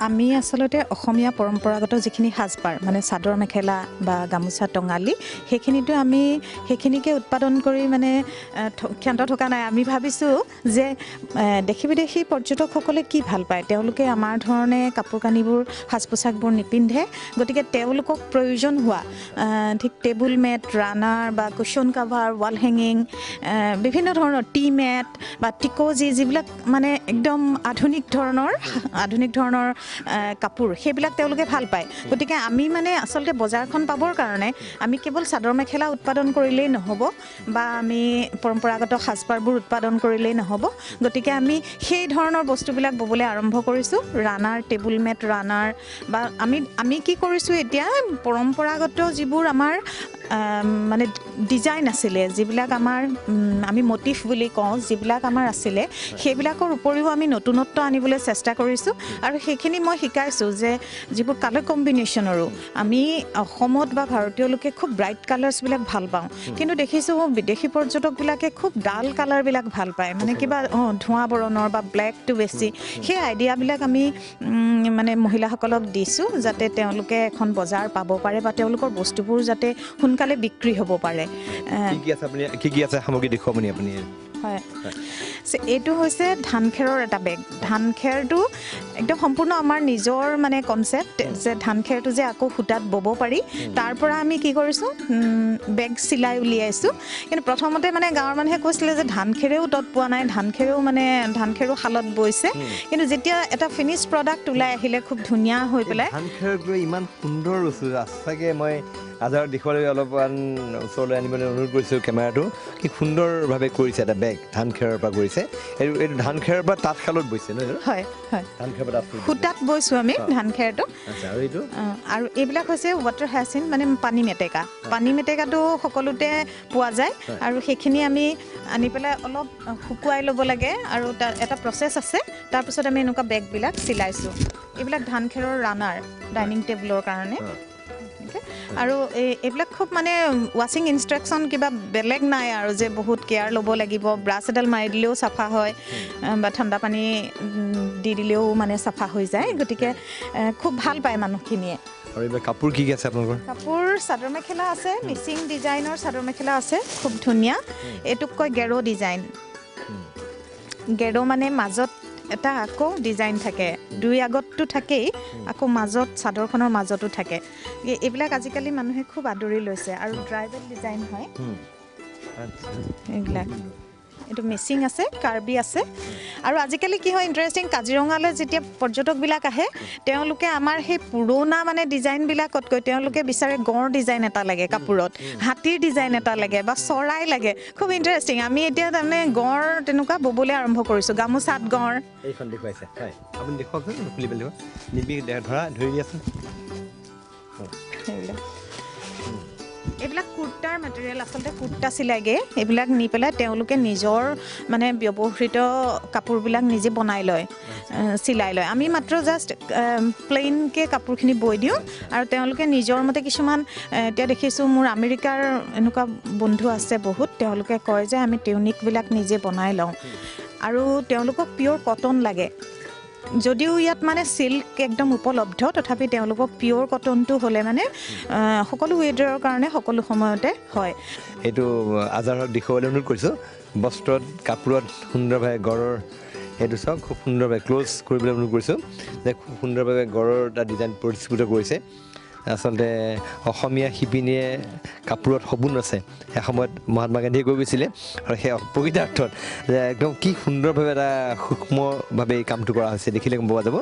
আমি আচলতে অসমীয়া পৰম্পৰাগত যিখিনি সাজপাৰ মানে চাদৰ মেখেলা বা গামোচা টঙালি সেইখিনিকে উৎপাদন কৰি মানে ক্ষান্ত থকা নাই আমি ভাবিছোঁ যে দেশী বিদেশী পৰ্যটকসকলে কি ভাল পায় তেওঁলোকে আমাৰ ধৰণে কাপোৰ কানিবোৰ সাজ পোছাকবোৰ নিপিন্ধে গতিকে তেওঁলোকক প্ৰয়োজন হোৱা ঠিক টেবুল মেট ৰানাৰ বা কুশ্বন কাভাৰ ৱাল হেঙিং বিভিন্ন ধৰণৰ টি মেট বা টিকজি যিবিলাক মানে একদম আধুনিক ধৰণৰ কাপোৰ সেইবিলাক তেওঁলোকে ভাল পায় গতিকে আমি মানে আচলতে বজাৰখন পাবৰ কাৰণে আমি কেৱল চাদৰ মেখেলা উৎপাদন কৰিলেই নহ'ব বা আমি পৰম্পৰাগত সাজপাৰবোৰ উৎপাদন কৰিলেই নহ'ব গতিকে আমি সেই ধৰণৰ বস্তুবিলাক ববলৈ আৰম্ভ কৰিছোঁ ৰানাৰ টেবুল মেট ৰানাৰ বা আমি কি কৰিছোঁ এতিয়া পৰম্পৰাগত যিবোৰ আমাৰ মানে ডিজাইন আছিলে যিবিলাক আমাৰ আমি মটিভ বুলি কওঁ যিবিলাক আমাৰ আছিলে সেইবিলাকৰ উপৰিও আমি নতুনত্ব আনিবলৈ চেষ্টা কৰিছোঁ আৰু সেইখিনি মই শিকাইছোঁ যে যিবোৰ কালাৰ কম্বিনেশ্যনৰো আমি অসমত বা ভাৰতীয় লোকে খুব ব্ৰাইট কালাৰ্ছবিলাক ভাল পাওঁ কিন্তু দেখিছোঁ বিদেশী পৰ্যটকবিলাকে খুব ডাল কালাৰবিলাক ভাল পায় মানে কিবা ধোঁৱা বৰণৰ বা ব্লেকটো বেছি সেই আইডিয়াবিলাক আমি মানে মহিলাসকলক দিছোঁ যাতে তেওঁলোকে এখন বজাৰ পাব পাৰে বা তেওঁলোকৰ বস্তুবোৰ যাতে সোনকালে বিক্ৰী হ'ব পাৰে কি আছে সামগ্ৰী দেখুৱাব নি আপুনি হয় এইটো হৈছে ধান খেৰৰ এটা বেগ ধান খেৰটো একদম সম্পূৰ্ণ আমাৰ নিজৰ মানে কনচেপ্ট যে ধান খেৰটো যে আকৌ সূতাত ব'ব পাৰি তাৰ পৰা আমি কি কৰিছোঁ বেগ চিলাই উলিয়াইছোঁ কিন্তু প্ৰথমতে মানে গাঁৱৰ মানুহে কৈছিলে যে ধান খেৰেও তত পোৱা নাই ধান খেৰো শালত বৈছে কিন্তু যেতিয়া এটা ফিনিছ প্ৰডাক্ট ওলাই আহিলে খুব ধুনীয়া হৈ পেলাই ধান খেৰক ইমান সুন্দৰ সঁচাকৈ মই আজাৰত দেখুৱালৈ অলপমান ওচৰলৈ আনিবলৈ অনুৰোধ কৰিছোঁ কেমেৰাটো কি সুন্দৰভাৱে কৰিছে এটা বেগ ধান খেৰৰ পৰা কৰিছে এইটো ধান খেৰৰ পৰা তাঁতশালত বৈছে ন হয় ধান খেৰৰ পৰা সূতাত বৈছোঁ আমি ধান খেৰটো আৰু এইবিলাক হৈছে ৱাটাৰ হায়াচিন মানে পানী মেটেকাটো সকলোতে পোৱা যায় আৰু সেইখিনি আমি আনি পেলাই অলপ শুকুৱাই ল'ব লাগে আৰু তাৰ এটা প্ৰচেছ আছে তাৰপিছত আমি এনেকুৱা বেগবিলাক চিলাইছোঁ এইবিলাক ধান খেৰৰ ৰানাৰ ডাইনিং টেবুলৰ কাৰণে আৰু এইবিলাক খুব মানে ৱাশ্বিং ইনষ্ট্ৰাকশ্যন কিবা বেলেগ নাই আৰু যে বহুত কেয়াৰ ল'ব লাগিব ব্ৰাছ এডাল মাৰি দিলেও চাফা হয় বা ঠাণ্ডা পানী দি দিলেও মানে চাফা হৈ যায় গতিকে খুব ভাল পায় মানুহখিনিয়ে আৰু এইবিলাক কাপোৰ কি আছে আপোনালোকৰ কাপোৰ চাদৰ মেখেলা আছে মিচিং ডিজাইনৰ চাদৰ মেখেলা আছে খুব ধুনীয়া এইটোক কয় গেৰো ডিজাইন গেৰো মানে মাজত এটা আকৌ ডিজাইন থাকে দুই আগতটো থাকেই আকৌ মাজত চাদৰখনৰ মাজতো থাকে এইবিলাক আজিকালি মানুহে খুব আদৰি লৈছে আৰু ট্ৰাইবেল ডিজাইন হয় এইবিলাক এইটো মিচিং আছে কাৰ্বি আছে আৰু আজিকালি কি হয় ইণ্টাৰেষ্টিং কাজিৰঙালৈ যেতিয়া পৰ্যটকবিলাক আহে তেওঁলোকে আমাৰ সেই পুৰণা মানে ডিজাইনবিলাকতকৈ তেওঁলোকে বিচাৰে গঁড় ডিজাইন এটা লাগে কাপোৰত হাতীৰ ডিজাইন এটা লাগে বা চৰাই লাগে খুব ইণ্টাৰেষ্টিং আমি এতিয়া তাৰমানে গঁড় তেনেকুৱা ব'বলৈ আৰম্ভ কৰিছোঁ গামোচাত গঁড় এইখন দেখুৱাইছে হয় আপুনি দেখুৱাওকচোন খুলি পেলাই নিবি ধৰা ধৰি দিয়াচোন সেইবিলাক এইবিলাক কুৰ্তাৰ মেটেৰিয়েল আচলতে কুৰ্তা চিলাইগে এইবিলাক নি পেলাই তেওঁলোকে নিজৰ মানে ব্যৱহৃত কাপোৰবিলাক নিজে বনাই লয় চিলাই লয় আমি মাত্ৰ জাষ্ট প্লেইনকৈ কাপোৰখিনি বৈ দিওঁ আৰু তেওঁলোকে নিজৰ মতে কিছুমান এতিয়া দেখিছোঁ মোৰ আমেৰিকাৰ এনেকুৱা বন্ধু আছে বহুত তেওঁলোকে কয় যে আমি টিউনিকবিলাক নিজে বনাই লওঁ আৰু তেওঁলোকক পিয়'ৰ কটন লাগে যদিও ইয়াত মানে চিল্ক একদম উপলব্ধ তথাপি তেওঁলোকক পিয়'ৰ কটনটো হ'লে মানে সকলো ৱেডাৰৰ কাৰণে সকলো সময়তে হয় এইটো আজাৰক দেখুৱাবলৈ অনুৰোধ কৰিছোঁ বস্ত্ৰত কাপোৰত সুন্দৰভাৱে গড়ৰ সেইটো চাওক খুব সুন্দৰভাৱে ক্ল'জ কৰিবলৈ অনুৰোধ কৰিছোঁ যে খুব সুন্দৰভাৱে গড়ৰ এটা ডিজাইন পৰিস্ফুট কৰিছে আচলতে অসমীয়া শিপিনীয়ে কাপোৰত সপোন আছে এসময়ত মহাত্মা গান্ধীয়ে কৈ গৈছিলে আৰু সেই প্ৰকৃতাৰ্থত যে একদম কি সুন্দৰভাৱে এটা সূক্ষ্মভাৱে এই কামটো কৰা হৈছে দেখিলে গম পোৱা যাব।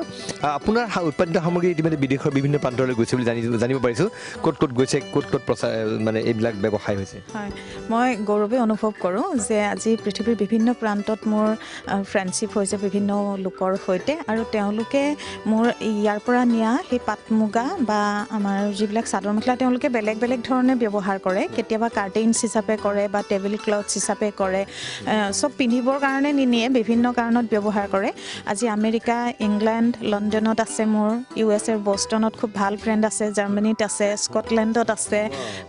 আপোনাৰ উৎপাদিত সামগ্ৰী ইতিমধ্যে বিদেশৰ বিভিন্ন প্ৰান্তলৈ গৈছে বুলি জানিব পাৰিছোঁ। ক'ত ক'ত গৈছে, ক'ত ক'ত প্ৰচাৰ মানে এইবিলাক ব্যৱসায় হৈছে? হয়, মই গৌৰৱে অনুভৱ কৰোঁ যে আজি পৃথিৱীৰ বিভিন্ন প্ৰান্তত মোৰ ফ্ৰেণ্ডশ্বিপ হৈছে বিভিন্ন লোকৰ সৈতে, আৰু তেওঁলোকে মোৰ ইয়াৰ পৰা নিয়া সেই পাট মুগা বা আমাৰ যিবিলাক চাদৰ মেখেলা তেওঁলোকে বেলেগ বেলেগ ধৰণে ব্যৱহাৰ কৰে। কেতিয়াবা কাৰ্টেইনছ হিচাপে কৰে বা টেবিল ক্লথছ হিচাপে কৰে, চব পিন্ধিবৰ কাৰণে নিনিয়ে, বিভিন্ন কাৰণত ব্যৱহাৰ কৰে। আজি আমেৰিকা, ইংলেণ্ড, লণ্ডনত আছে মোৰ, USA বষ্টনত খুব ভাল ফ্ৰেণ্ড আছে, জাৰ্মানীত আছে, স্কটলেণ্ডত আছে,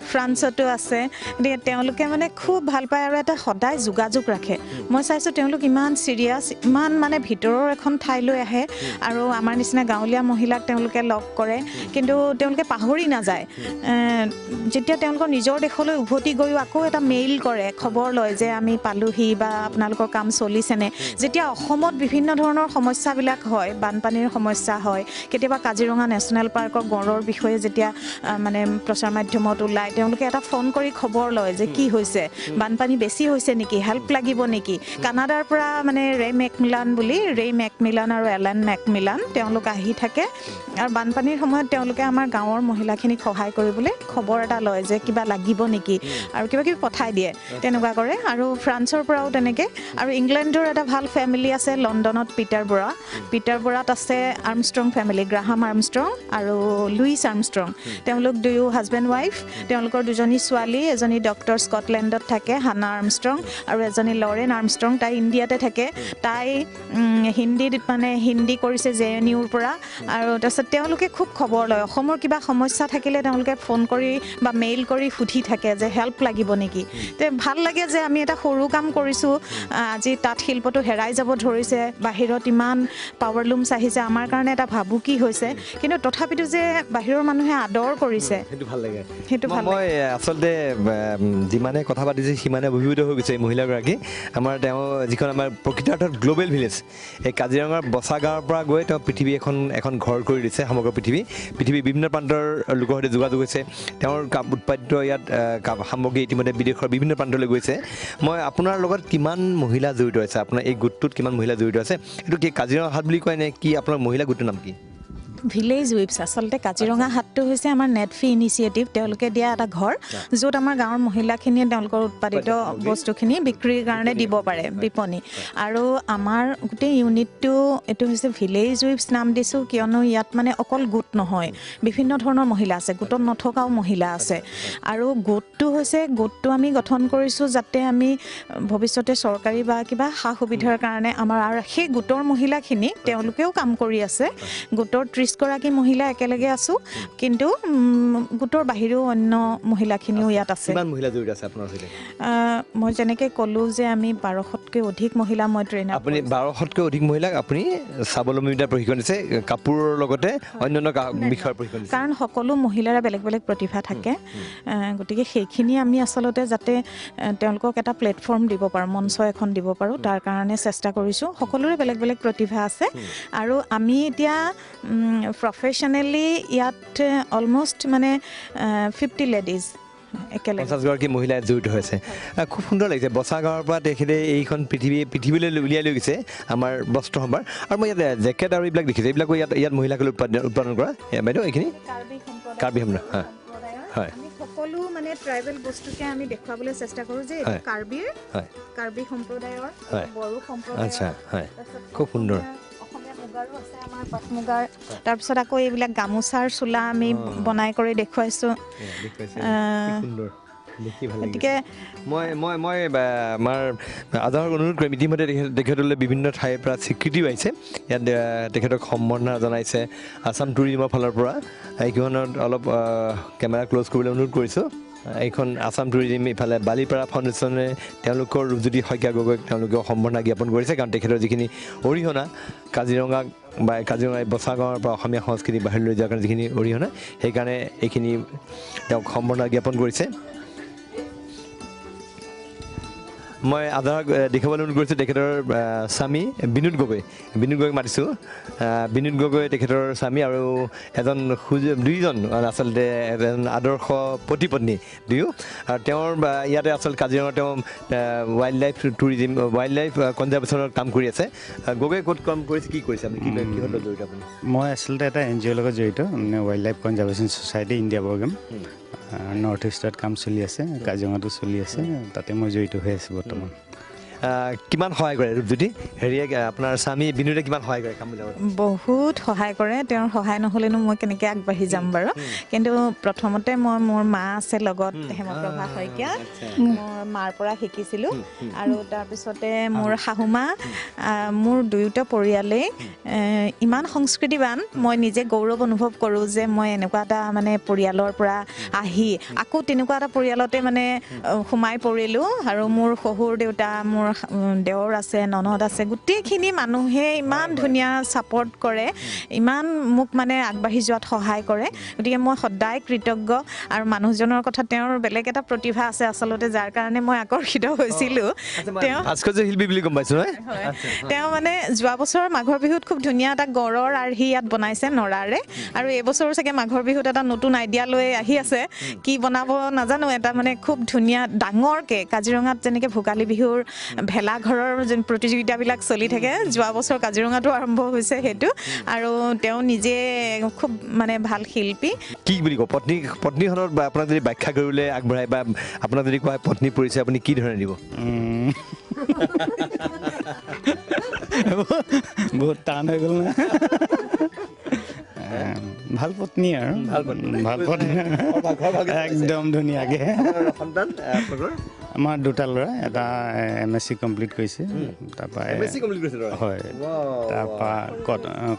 ফ্ৰান্সতো আছে। গতিকে তেওঁলোকে মানে খুব ভাল পায় আৰু এটা সদায় যোগাযোগ ৰাখে। মই চাইছোঁ তেওঁলোক ইমান চিৰিয়াছ, ইমান মানে ভিতৰৰ এখন ঠাইলৈ আহে আৰু আমাৰ নিচিনা গাঁৱলীয়া মহিলাক তেওঁলোকে লগ কৰে, কিন্তু তেওঁলোকে পাহৰি নাযায়। যেতিয়া তেওঁলোকৰ নিজৰ দেশলৈ উভতি গৈও আকৌ এটা মেইল কৰে, খবৰ লয় যে আমি পালোহি বা আপোনালোকৰ কাম চলিছেনে। যেতিয়া অসমত বিভিন্ন ধৰণৰ সমস্যাবিলাক হয়, বানপানীৰ সমস্যা হয়, কেতিয়াবা কাজিৰঙা নেশ্যনেল পাৰ্কৰ গঁড়ৰ বিষয়ে যেতিয়া মানে প্ৰচাৰ মাধ্যমত ওলায়, তেওঁলোকে এটা ফোন কৰি খবৰ লয় যে কি হৈছে, বানপানী বেছি হৈছে নেকি, হেল্প লাগিব নেকি। কানাডাৰ পৰা মানে ৰে মেকমিলান আৰু এলেন মেকমিলান তেওঁলোক আহি থাকে আৰু বানপানীৰ সময়ত তেওঁলোকে আমাৰ গাঁৱৰ মহিলাখিনিক সহায় কৰিবলৈ খবৰ এটা লয় যে কিবা লাগিব নেকি, আৰু কিবা কিবি পঠাই দিয়ে, তেনেকুৱা কৰে। আৰু ফ্ৰান্সৰ পৰাও তেনেকৈ। আৰু ইংলেণ্ডৰ এটা ভাল ফেমিলি আছে লণ্ডনত, পিটাৰ বৰাত আছে আৰ্মষ্ট্ৰং ফেমিলি, গ্ৰাহাম আৰ্মষ্ট্ৰং আৰু লুইচ আৰ্মষ্ট্ৰং। তেওঁলোক দুয়ো হাজবেণ্ড ৱাইফ। তেওঁলোকৰ দুজনী ছোৱালী, এজনী ডক্টৰ স্কটলেণ্ডত থাকে, হানা আৰ্মষ্ট্ৰং, আৰু এজনী লৰেন আৰ্মষ্ট্ৰং, তাই ইণ্ডিয়াতে থাকে। তাই হিন্দী কৰিছে JNUৰ পৰা। আৰু তাৰপিছত তেওঁলোকে খুব খবৰ লয়, অসমৰ কিবা সমস্যা থাকিলে তেওঁলোকে ফোন কৰি বা মেইল কৰি সুধি থাকে যে হেল্প লাগিব নেকি। তে ভাল লাগে যে আমি এটা সৰু কাম কৰিছোঁ। আজি তাঁত শিল্পটো হেৰাই যাব ধৰিছে, বাহিৰত ইমান পাৱাৰলুমছ আহিছে, আমাৰ কাৰণে এটা ভাবুকি হৈছে, কিন্তু তথাপিতো যে বাহিৰৰ মানুহে আদৰ কৰিছে, সেইটো ভাল লাগে। সেইটো ভাল লাগে। মই আচলতে যিমানে কথা পাতিছোঁ সিমানে অভিভূত হৈ গৈছে এই মহিলাগৰাকী। তেওঁ যিখন আমাৰ প্ৰকৃতাৰ্থত গ্ল'বেল ভিলেজ, এই কাজিৰঙাৰ বচা গাঁৱৰ পৰা গৈ তেওঁ পৃথিৱী এখন ঘৰ কৰি দিছে, সমগ্ৰ পৃথিৱীৰ বিভিন্ন প্ৰান্তৰ লোকৰ সৈতে যোগাযোগ হৈছে। তেওঁৰ উৎপাদিত ইয়াত সামগ্ৰী ইতিমধ্যে বিদেশৰ বিভিন্ন প্ৰান্তলৈ গৈছে। মই আপোনাৰ লগত কিমান মহিলা জড়িত আছে, আপোনাৰ এই গোটটোত কিমান মহিলা জড়িত আছে? এইটো কি কাজিৰঙা হাট বুলি কয় নে কি? আপোনাৰ মহিলা গোটটোৰ নাম কি? ভিলেজ উইপছ। আচলতে কাজিৰঙা হাটটো হৈছে আমাৰ নেটফি ইনিচিয়েটিভ, তেওঁলোকে দিয়া এটা ঘৰ য'ত আমাৰ গাঁৱৰ মহিলাখিনিয়ে তেওঁলোকৰ উৎপাদিত বস্তুখিনি বিক্ৰীৰ কাৰণে দিব পাৰে, বিপণী। আৰু আমাৰ গোটেই ইউনিটটো এইটো হৈছে ভিলেজ উইপছ নাম দিছোঁ, কিয়নো ইয়াত মানে অকল গোট নহয়, বিভিন্ন ধৰণৰ মহিলা আছে, গোটত নথকাও মহিলা আছে। আৰু গোটটো আমি গঠন কৰিছোঁ যাতে আমি ভৱিষ্যতে চৰকাৰী বা কিবা সা সুবিধাৰ কাৰণে আমাৰ, আৰু সেই গোটৰ মহিলাখিনি তেওঁলোকেও কাম কৰি আছে। গোটৰ 30 গৰাকী মহিলা একেলগে আছোঁ, কিন্তু গোটৰ বাহিৰেও অন্য মহিলাখিনিও ইয়াত আছে। কিমান মহিলা জড়িত আছে আপোনাৰ সৈতে? মই যেনেকৈ ক'লোঁ যে আমি 1200তকৈ অধিক মহিলা মই ট্ৰেইনাৰ। আপুনি 1200তকৈ অধিক মহিলাক আপুনি স্বাৱলম্বিতাৰ প্ৰশিক্ষণ দিছে, কাপোৰৰ লগতে অন্যান্য বিষয়ৰ প্ৰশিক্ষণ দিছে। কাৰণ সকলো মহিলাৰে বেলেগ বেলেগ প্ৰতিভা থাকে, গতিকে সেইখিনি আমি আচলতে যাতে তেওঁলোকক এটা প্লেটফৰ্ম দিব পাৰোঁ, মঞ্চ এখন দিব পাৰোঁ, তাৰ কাৰণে চেষ্টা কৰিছোঁ। সকলোৰে বেলেগ বেলেগ প্ৰতিভা আছে। আৰু আমি এতিয়া প্ৰফেশ্যনেলি ইয়াত অলমষ্ট মানে 50 লেডিজ একেলগে, 50 গৰাকী মহিলাই জড়িত হৈছে। খুব সুন্দৰ লাগিছে। বচা গাঁৱৰ পৰা তেখেতে এইখন পৃথিৱীলৈ উলিয়াই লৈ গৈছে আমাৰ বস্ত্ৰ সম্ভাৰ। আৰু মই ইয়াত জেকেট আৰু এইবিলাক দেখিছোঁ, এইবিলাকো ইয়াত মহিলাসকলে উৎপাদন কৰা। বাইদেউ এইখিনি কাৰ্বি সম্প্ৰদায়, হয়, সকলো মানে ট্ৰাইবেল বস্তুকে আমি দেখুৱাবলৈ চেষ্টা কৰোঁ যে কাৰ্বি সম্প্ৰদায়ৰ, বড়ো সম্প্ৰদায়ৰ। আচ্ছা, হয়, খুব সুন্দৰ। মুগাৰো আছে আমাৰ, পাট মুগাৰ। তাৰপিছত আকৌ এইবিলাক গামোচাৰ চোলা আমি বনাই কৰি দেখুৱাইছোঁ। গতিকে মই আমাৰ আজহক অনুৰোধ কৰিম, ইতিমধ্যে তেখেতলৈ বিভিন্ন ঠাইৰ পৰা স্বীকৃতিও আহিছে। ইয়াত তেখেতক সম্বৰ্ধনা জনাইছে আছাম টুৰিজিমৰ ফালৰ পৰা। এইখনত অলপ কেমেৰা ক্ল'জ কৰিবলৈ অনুৰোধ কৰিছোঁ। এইখন আছাম টুৰিজিম, ইফালে বালিপাৰা ফাউণ্ডেশ্যনে তেওঁলোকৰ ৰূপজ্যোতি শইকীয়া গগৈক তেওঁলোকে সম্বৰ্ধনা জ্ঞাপন কৰিছে, কাৰণ তেখেতৰ যিখিনি অৰিহণা কাজিৰঙা বচা গাঁৱৰ পৰা অসমীয়া সংস্কৃতি বাহিৰলৈ যোৱাৰ কাৰণে যিখিনি অৰিহণা, সেইকাৰণে এইখিনি তেওঁক সম্বৰ্ধনা জ্ঞাপন কৰিছে। মই আধাৰক দেখাবলৈ অনুৰোধ কৰিছোঁ তেখেতৰ স্বামী বিনোদ গগৈ মাতিছোঁ বিনোদ গগৈ তেখেতৰ স্বামী আৰু এজন দুইজন আচলতে এজন আদৰ্শ পতি পত্নী দুয়ো আৰু তেওঁৰ ইয়াতে আচলতে কাজিৰঙা তেওঁ wildlife tourism wildlife কনজাৰ্ভেশ্যনৰ কাম কৰি আছে গগৈ ক'ত কাম কৰিছে কি কৰিছে আপুনি কিহত জড়িত আপুনি মই আচলতে এটা NGOৰ লগত জড়িত মানে wildlife conservation society India programme north ইষ্টত কাম চলি আছে কাজিৰঙাতো চলি আছে তাতে মই জড়িত হৈ আছোঁ বৰ্তমান কিমান সহায় কৰে ৰূপজ্যোতি হেৰিয়ে আপোনাৰ স্বামী বিনোদে কিমান সহায় কৰে কাম বিলাকত বহুত সহায় কৰে তেওঁৰ সহায় নহ'লেনো মই কেনেকৈ আগবাঢ়ি যাম বাৰু কিন্তু প্ৰথমতে মই মোৰ মা আছে লগত হেমপ্ৰভা শইকীয়া মোৰ মাৰ পৰা শিকিছিলোঁ আৰু তাৰপিছতে মোৰ শাহুমা মোৰ দুয়োটা পৰিয়ালেই ইমান সংস্কৃতিবান মই নিজে গৌৰৱ অনুভৱ কৰোঁ যে মই এনেকুৱা এটা মানে পৰিয়ালৰ পৰা আহি আকৌ তেনেকুৱা এটা পৰিয়ালতে মানে সোমাই পৰিলোঁ আৰু মোৰ শহুৰ দেউতা মোৰ দেৱৰ আছে ননদ আছে গোটেইখিনি মানুহে ইমান ধুনীয়া ছাপৰ্ট কৰে ইমান মোক মানে আগবাঢ়ি যোৱাত সহায় কৰে গতিকে মই সদায় কৃতজ্ঞ আৰু মানুহজনৰ কথা তেওঁৰ বেলেগ এটা প্ৰতিভা আছে আচলতে যাৰ কাৰণে মই আকৰ্ষিত হৈছিলোঁ তেওঁ ভাস্কৰ্য শিল্পী বুলি গম পাইছোঁ নহয় তেওঁ মানে যোৱা বছৰ মাঘৰ বিহুত খুব ধুনীয়া এটা গড়ৰ আৰ্হি ইয়াত বনাইছে নৰাৰে আৰু এইবছৰো চাগে মাঘৰ বিহুত এটা নতুন আইডিয়া লৈ আহি আছে কি বনাব নাজানো এটা মানে খুব ধুনীয়া ডাঙৰকৈ কাজিৰঙাত যেনেকৈ ভোগালী বিহুৰ ভেলাঘৰৰ যেন প্ৰতিযোগিতাবিলাক চলি থাকে যোৱা বছৰ কাজিৰঙাতো আৰম্ভ হৈছে সেইটো আৰু তেওঁ নিজে খুব মানে ভাল শিল্পী কি বুলি কওঁ পত্নীখনত বা আপোনাক যদি ব্যাখ্যা কৰিবলৈ আগবঢ়ায় বা আপোনাক যদি কোৱা পত্নী পৰিচয় আপুনি কি ধৰণে দিব বহুত টান হৈ গ'ল না ভাল পত্নী আৰু ভাল পত্নী একদম ধুনীয়াকৈ সন্তান আমাৰ দুটা ল'ৰা এটা MSc কমপ্লিট কৰিছে তাৰপৰা হয় তাৰপৰা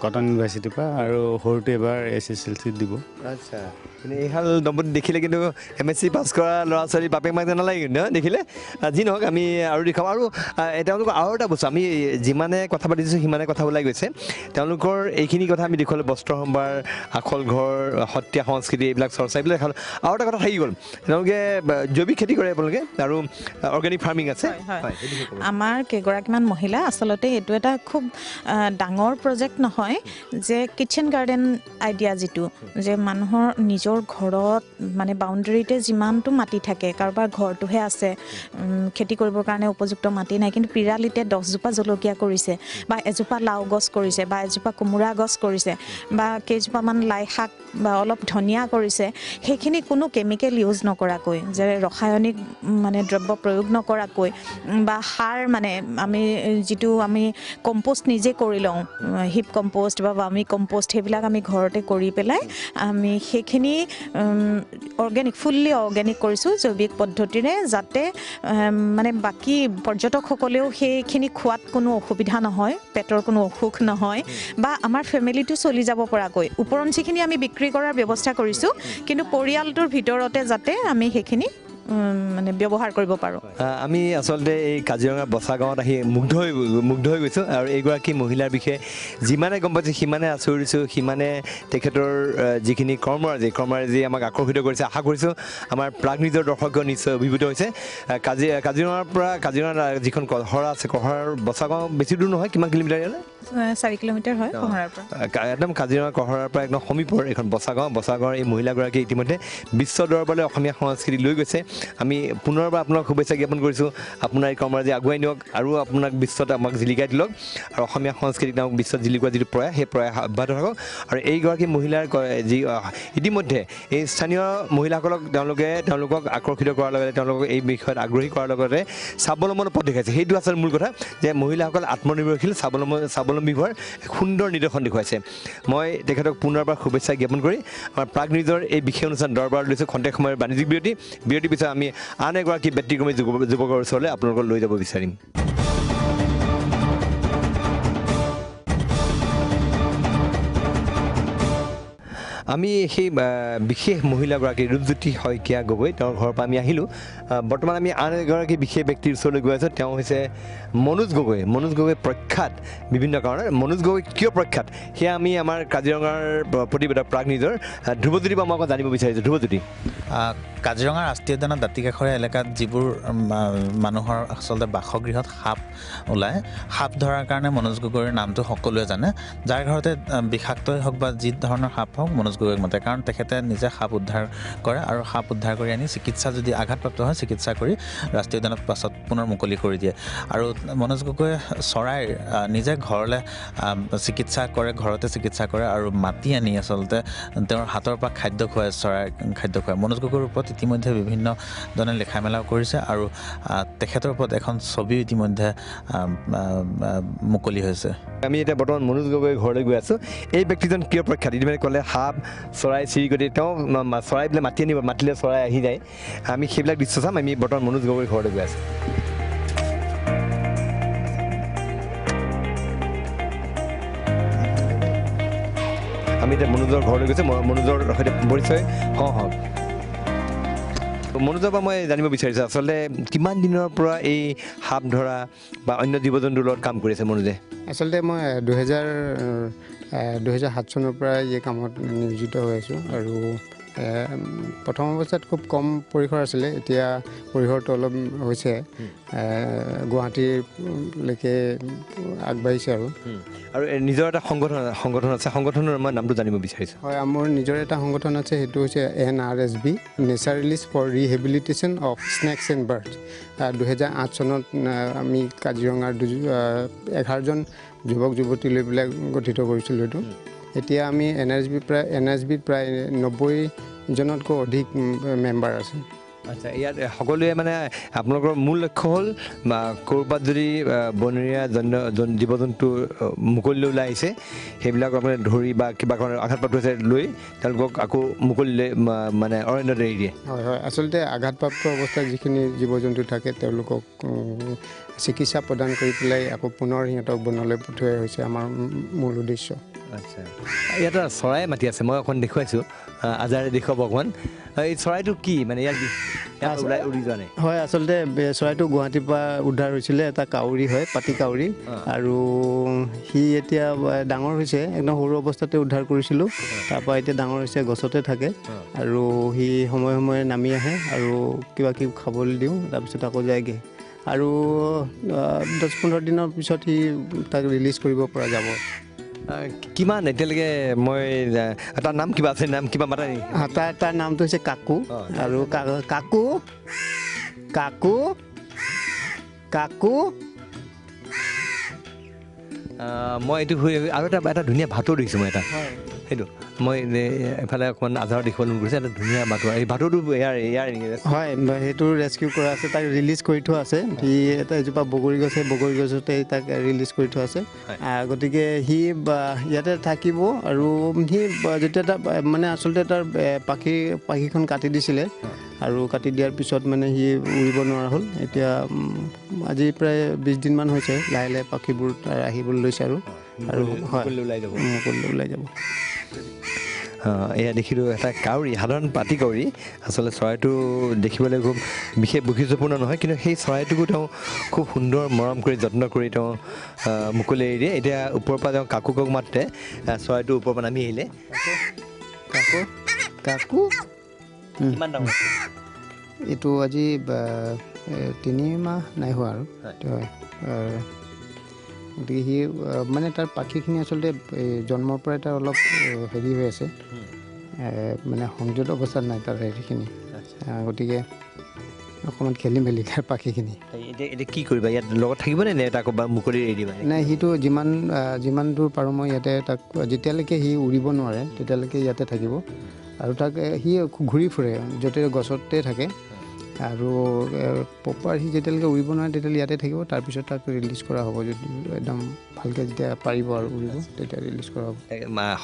কটন ইউনিভাৰ্চিটিৰ পৰা আৰু সৰুটো এবাৰ SSLC দিব আচ্ছা কিন্তু এইহাল দম্পতি দেখিলে কিন্তু MSc পাছ কৰা ল'ৰা ছোৱালী বাপেক মাক নালাগে কিন্তু দেখিলে যি নহওক আমি আৰু দেখাম আৰু তেওঁলোকৰ আৰু এটা বস্তু আমি যিমানে কথা পাতিছোঁ সিমানে কথা ওলাই গৈছে তেওঁলোকৰ এইখিনি কথা আমি দেখুৱালোঁ বস্ত্ৰ সম্ভাৰ আখল ঘৰ সত্ৰীয়া সংস্কৃতি এইবিলাক চৰ্চা এইবিলাক দেখালোঁ আৰু এটা কথা থাকি গ'ল তেওঁলোকে জৈৱিক খেতি কৰে আপোনালোকে আৰু অৰ্গেনিক ফাৰ্মিং আছে আমাৰ কেইগৰাকীমান মহিলা আচলতে এইটো এটা খুব ডাঙৰ প্ৰজেক্ট নহয় যে কিটচেন গাৰ্ডেন আইডিয়া যিটো যে মানুহৰ নিজৰ ঘৰত মানে বাউণ্ডেৰীতে যিমানটো মাটি থাকে কাৰোবাৰ ঘৰটোহে আছে খেতি কৰিবৰ কাৰণে উপযুক্ত মাটি নাই কিন্তু পিৰালিতে 10 জোপা জলকীয়া কৰিছে বা এজোপা লাও গছ কৰিছে বা এজোপা কোমোৰা গছ কৰিছে বা কেইজোপামান লাই শাক বা অলপ ধনিয়া কৰিছে সেইখিনি কোনো কেমিকেল ইউজ নকৰাকৈ যে ৰাসায়নিক মানে দ্ৰব্য প্ৰয়োগ নকৰাকৈ বা সাৰ মানে আমি যিটো আমি কম্পোষ্ট নিজে কৰি লওঁ হিপ কম্পোষ্ট বা আমি কম্পোষ্ট সেইবিলাক আমি ঘৰতে কৰি পেলাই আমি সেইখিনি অৰ্গেনিক ফুল্লি অৰ্গেনিক কৰিছোঁ জৈৱিক পদ্ধতিৰে যাতে মানে বাকী পৰ্যটকসকলেও সেইখিনি খোৱাত কোনো অসুবিধা নহয় পেটৰ কোনো অসুখ নহয় বা আমাৰ ফেমিলিটো চলি যাব পৰাকৈ ওপৰঞ্চিখিনি আমি বিক্ৰী কৰাৰ ব্যৱস্থা কৰিছোঁ কিন্তু পৰিয়ালটোৰ ভিতৰতে যাতে আমি সেইখিনি মানে ব্যৱহাৰ কৰিব পাৰোঁ আমি আচলতে এই কাজিৰঙা বচা গাঁৱত আহি মুগ্ধ হৈ গৈছোঁ আৰু এইগৰাকী মহিলাৰ বিষয়ে যিমানে গম পাইছোঁ সিমানে আচৰিত হৈছোঁ সিমানে তেখেতৰ যিখিনি কৰ্মৰাজি আমাক আকৰ্ষিত কৰিছে আশা কৰিছোঁ আমাৰ প্ৰাগ নিজৰ দৰ্শকেও নিশ্চয় অভিভূত হৈছে কাজিৰঙাৰ পৰা কাজিৰঙাৰ যিখন কহৰা আছে কহৰাৰ বচা গাঁও বেছি দূৰ নহয় কিমান কিলোমিটাৰ ইয়ালৈ 4 কিলোমিটাৰ হয় কহৰাৰ পৰা একদম কাজিৰঙা কহৰাৰ পৰা একদম সমীপৰ এইখন বচা গাঁৱৰ এই মহিলাগৰাকী ইতিমধ্যে বিশ্ব দৰবাৰলৈ অসমীয়া সংস্কৃতি লৈ গৈছে আমি পুনৰবাৰ আপোনাক শুভেচ্ছা জ্ঞাপন কৰিছোঁ আপোনাৰ এই কৰ্মৰাজি আগুৱাই নিয়ক আৰু আপোনাক বিশ্বত আমাক জিলিকাই দিলক আৰু অসমীয়া সংস্কৃতিক আমাক বিশ্বত জিলিকোৱা যিটো প্ৰয়াস সেই প্ৰয়াস অব্যাহত থাকক আৰু এইগৰাকী মহিলাৰ যি ইতিমধ্যে এই স্থানীয় মহিলাসকলক তেওঁলোকক আকৰ্ষিত কৰাৰ লগতে তেওঁলোকক এই বিষয়ত আগ্ৰহী কৰাৰ লগতে স্বাৱলম্বনৰ পথ দেখাইছে সেইটো আচলতে মূল কথা যে মহিলাসকল আত্মনিৰ্ভৰশীল স্বাৱলম্বী হোৱাৰ সুন্দৰ নিদৰ্শন দেখুৱাইছে মই তেখেতক পুনৰবাৰ শুভেচ্ছা জ্ঞাপন কৰি আমাৰ প্ৰাগ নিজৰ এই বিশেষ অনুষ্ঠান দৰবাৰ লৈছোঁ খন্তেক সময়ৰ বাণিজ্যিক বিৰতিৰ পিছত আমি আন এগৰাকী ব্যতিক্ৰমী যুৱকৰ ওচৰলৈ আপোনালোকক লৈ যাব বিচাৰিম আমি সেই বিশেষ মহিলাগৰাকী ৰূপজ্যোতি শইকীয়া গগৈ তেওঁৰ ঘৰৰ পৰা আমি আহিলোঁ বৰ্তমান আমি আন এগৰাকী বিশেষ ব্যক্তিৰ ওচৰলৈ গৈ আছোঁ তেওঁ হৈছে মনোজ গগৈ প্ৰখ্যাত বিভিন্ন কাৰণত মনোজ গগৈ কিয় প্ৰখ্যাত সেয়া আমি আমাৰ কাজিৰঙাৰ প্ৰতিবেদক প্ৰাগ নিজৰ ধ্ৰুৱজ্যোতি বা মই অকণ জানিব বিচাৰিছোঁ ধ্ৰুৱজ্যোতি কাজিৰঙা ৰাষ্ট্ৰীয় উদ্যানৰ দাঁতিকাষৰীয়া এলেকাত যিবোৰ মানুহৰ আচলতে বাসগৃহত সাপ ওলায় সাপ ধৰাৰ কাৰণে মনোজ গগৈৰ নামটো সকলোৱে জানে যাৰ ঘৰতে বিষাক্তই হওক বা যি ধৰণৰ সাপ হওক মনোজ গগৈক মাতে কাৰণ তেখেতে নিজে সাপ উদ্ধাৰ কৰে আৰু সাপ উদ্ধাৰ কৰি আনি চিকিৎসা যদি আঘাতপ্ৰাপ্ত হয় চিকিৎসা কৰি ৰাষ্ট্ৰীয় উদ্যানত পাছত পুনৰ মুকলি কৰি দিয়ে আৰু মনোজ গগৈ চৰাইৰ নিজে ঘৰলৈ চিকিৎসা কৰে ঘৰতে চিকিৎসা কৰে আৰু মাতি আনি আচলতে তেওঁৰ হাতৰ পৰা খাদ্য খুৱায় চৰাই খাদ্য খুৱায় মনোজ গগৈৰ ওপৰত ইতিমধ্যে বিভিন্নজনে লেখা মেলাও কৰিছে আৰু তেখেতৰ ওপৰত এখন ছবিও ইতিমধ্যে মুকলি হৈছে আমি এতিয়া বৰ্তমান মনোজ গগৈৰ ঘৰলৈ গৈ আছোঁ এই ব্যক্তিজন কিয় প্ৰখ্যাত ইতিমধ্যে ক'লে সাপ চৰাই চিৰিকটি তেওঁ চৰাইবিলাক মাতি আনিব মাতিলে চৰাই আহি যায় আমি সেইবিলাক দৃশ্য চাম আমি বৰ্তমান মনোজ গগৈৰ ঘৰলৈ গৈ আছোঁ আমি এতিয়া মনোজৰ ঘৰলৈ গৈছোঁ মনোজৰ সৈতে পৰিচয় হওক মনোজৰ পৰা মই জানিব বিচাৰিছোঁ আচলতে কিমান দিনৰ পৰা এই সাপ ধৰা বা অন্য জীৱ জন্তুৰ লগত কাম কৰি আছে মনোজে আচলতে মই 2007 চনৰ পৰা এই কামত নিয়োজিত হৈ আছোঁ আৰু প্ৰথম অৱস্থাত খুব কম পৰিসৰ আছিলে এতিয়া পৰিসৰটো অলপ হৈছে গুৱাহাটীলৈকে আগবাঢ়িছে আৰু নিজৰ এটা সংগঠন আছে সংগঠনৰ মই নামটো জানিব বিচাৰিছোঁ হয় মোৰ নিজৰ এটা সংগঠন আছে সেইটো হৈছে NRSB naturalist for rehabilitation of snakes and birds 2008 চনত আমি কাজিৰঙাৰ 11জন যুৱক যুৱতী লৈ পেলাই গঠিত কৰিছিলোঁ এইটো এতিয়া আমি NRSBত প্ৰায় 90জনতকৈ অধিক মেম্বাৰ আছে আচ্ছা ইয়াত সকলোৱে মানে আপোনালোকৰ মূল লক্ষ্য হ'ল বা ক'ৰবাত যদি বনৰীয়া জীৱ জন্তু মুকলিলৈ ওলাই আহিছে সেইবিলাক আপোনাৰ ধৰি বা কিবা কাৰণে আঘাতপ্ৰাপ্ত হৈছে লৈ তেওঁলোকক আকৌ মুকলিলৈ মানে অৰণ্যত এৰি দিয়ে হয় হয় আচলতে আঘাতপ্ৰাপ্ত অৱস্থাত যিখিনি জীৱ জন্তু থাকে তেওঁলোকক চিকিৎসা প্ৰদান কৰি পেলাই আকৌ পুনৰ সিহঁতক বনলৈ পঠিওৱা হৈছে আমাৰ মূল উদ্দেশ্য আচ্ছা ইয়াত চৰাই মাতি আছে মই অকণ দেখুৱাইছোঁ আজাৰে দেখুৱাব অকণমান এই চৰাইটো কি মানে ইয়াত ওলাই উৰি যোৱা নাই হয় আচলতে চৰাইটো গুৱাহাটীৰ পৰা উদ্ধাৰ হৈছিলে এটা কাউৰী হয় পাতি কাউৰী আৰু সি এতিয়া ডাঙৰ হৈছে একদম সৰু অৱস্থাতে উদ্ধাৰ কৰিছিলোঁ তাৰপৰা এতিয়া ডাঙৰ হৈছে গছতে থাকে আৰু সি সময়ে সময়ে নামি আহে আৰু কিবা কিবি খাবলৈ দিওঁ তাৰপিছত আকৌ যায়গৈ আৰু 10-15 দিনৰ পিছত সি তাক ৰিলিজ কৰিব পৰা যাব কিমান এতিয়ালৈকে মই তাৰ নাম কিবা আছে নাম কিবা মাতা নেকি তাৰ নামটো হৈছে কাকু আৰু কাকু কাকু কাকু মই এইটো আৰু এটা ধুনীয়া ভাটৌ দেখিছোঁ মই এটা সেইটো মই এফালে অকণমান আধাৰ দেখিবলৈ মন কৰিছে এটা ধুনীয়া ভাটৌ এই ভাটৌটো ইয়াৰ হয় সেইটো ৰেস্কিউ কৰা আছে তাক ৰিলিজ কৰি থোৱা আছে সি এটা এজোপা বগৰী গছতে তাক ৰিলিজ কৰি থোৱা আছে গতিকে সি ইয়াতে থাকিব আৰু সি যেতিয়া মানে আচলতে তাৰ পাখিখন কাটি দিছিলে আৰু কাটি দিয়াৰ পিছত মানে সি উৰিব নোৱাৰা হ'ল এতিয়া আজি প্ৰায় 20 দিনমান হৈছে লাহে লাহে পাখিবোৰ তাৰ আহিবলৈ লৈছে আৰু মুকলিলৈ ওলাই যাব এয়া দেখিলোঁ এটা কাউৰী সাধাৰণ পাতি কাউৰী আচলতে চৰাইটো দেখিবলৈ খুব বিশেষ বৈশিষ্ট্যপূৰ্ণ নহয় কিন্তু সেই চৰাইটোকো তেওঁ খুব সুন্দৰ মৰম কৰি যত্ন কৰি তেওঁ মুকলি এৰি দিয়ে এতিয়া ওপৰৰ পৰা তেওঁ কাকুকক মাতে চৰাইটো ওপৰৰ পৰা নামি আহিলে কাকু কাকু কিমান ডাঙৰ এইটো আজি 3 মাহ নাই হোৱা আৰু গতিকে সি মানে তাৰ পাখিখিনি আচলতে জন্মৰ পৰাই তাৰ অলপ হেৰি হৈ আছে মানে সংযত অৱস্থাত নাই তাৰ হেৰিখিনি গতিকে অকণমান খেলি মেলি তাৰ পাখিখিনি এতিয়া কি কৰিবা ইয়াত লগত থাকিবনে নে তাক মুকলি এৰি দিবা নাই সিটো যিমান দূৰ পাৰোঁ মই ইয়াতে তাক যেতিয়ালৈকে সি উৰিব নোৱাৰে তেতিয়ালৈকে ইয়াতে থাকিব আৰু তাক সি ঘূৰি ফুৰে য'তে গছতে থাকে আৰু প্ৰপাৰ সি যেতিয়ালৈকে উৰিব নোৱাৰে তেতিয়ালৈকে ইয়াতে থাকিব তাৰপিছত তাক ৰিলিজ কৰা হ'ব যদি একদম ভালকৈ যেতিয়া পাৰিব আৰু উৰিব তেতিয়া ৰিলিজ কৰা হ'ব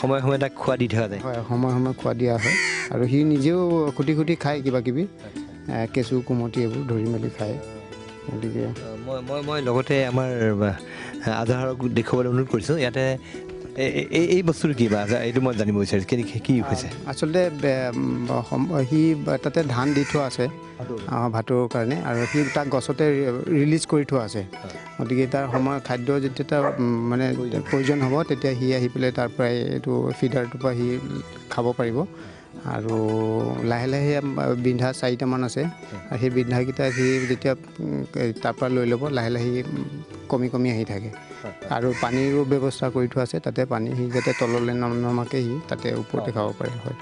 সময়ে সময়ে তাক খোৱা দি থকা যায় হয় সময়ে সময়ে খোৱা দিয়া হয় আৰু সি নিজেও খুটি খায় কিবা কিবি কেঁচু কুমটি এইবোৰ ধৰি মেলি খায় গতিকে মই লগতে আমাৰ আধাৰক দেখুৱাবলৈ অনুৰোধ কৰিছোঁ ইয়াতে এই বস্তুটো কি বা এইটো মই জানিব বিচাৰিছোঁ কি হৈছে আচলতে সি তাতে ধান দি থোৱা আছে ভাতৰ কাৰণে আৰু সি তাক গছতে ৰিলিজ কৰি থোৱা আছে গতিকে তাৰ সময় খাদ্য যেতিয়া তাৰ মানে প্ৰয়োজন হ'ব তেতিয়া সি আহি পেলাই তাৰ পৰাই এইটো ফিডাৰটোৰ পৰা সি খাব পাৰিব আৰু লাহে লাহে বিন্ধা 4টামান আছে আৰু সেই বিন্ধাকেইটা সি যেতিয়া তাৰ পৰা লৈ ল'ব লাহে লাহে কমি কমি আহি থাকে আৰু পানীৰো ব্যৱস্থা কৰি থোৱা আছে তাতে পানী সি যাতে তললৈ নমাকে সি তাতে ওপৰতে খাব পাৰে হয়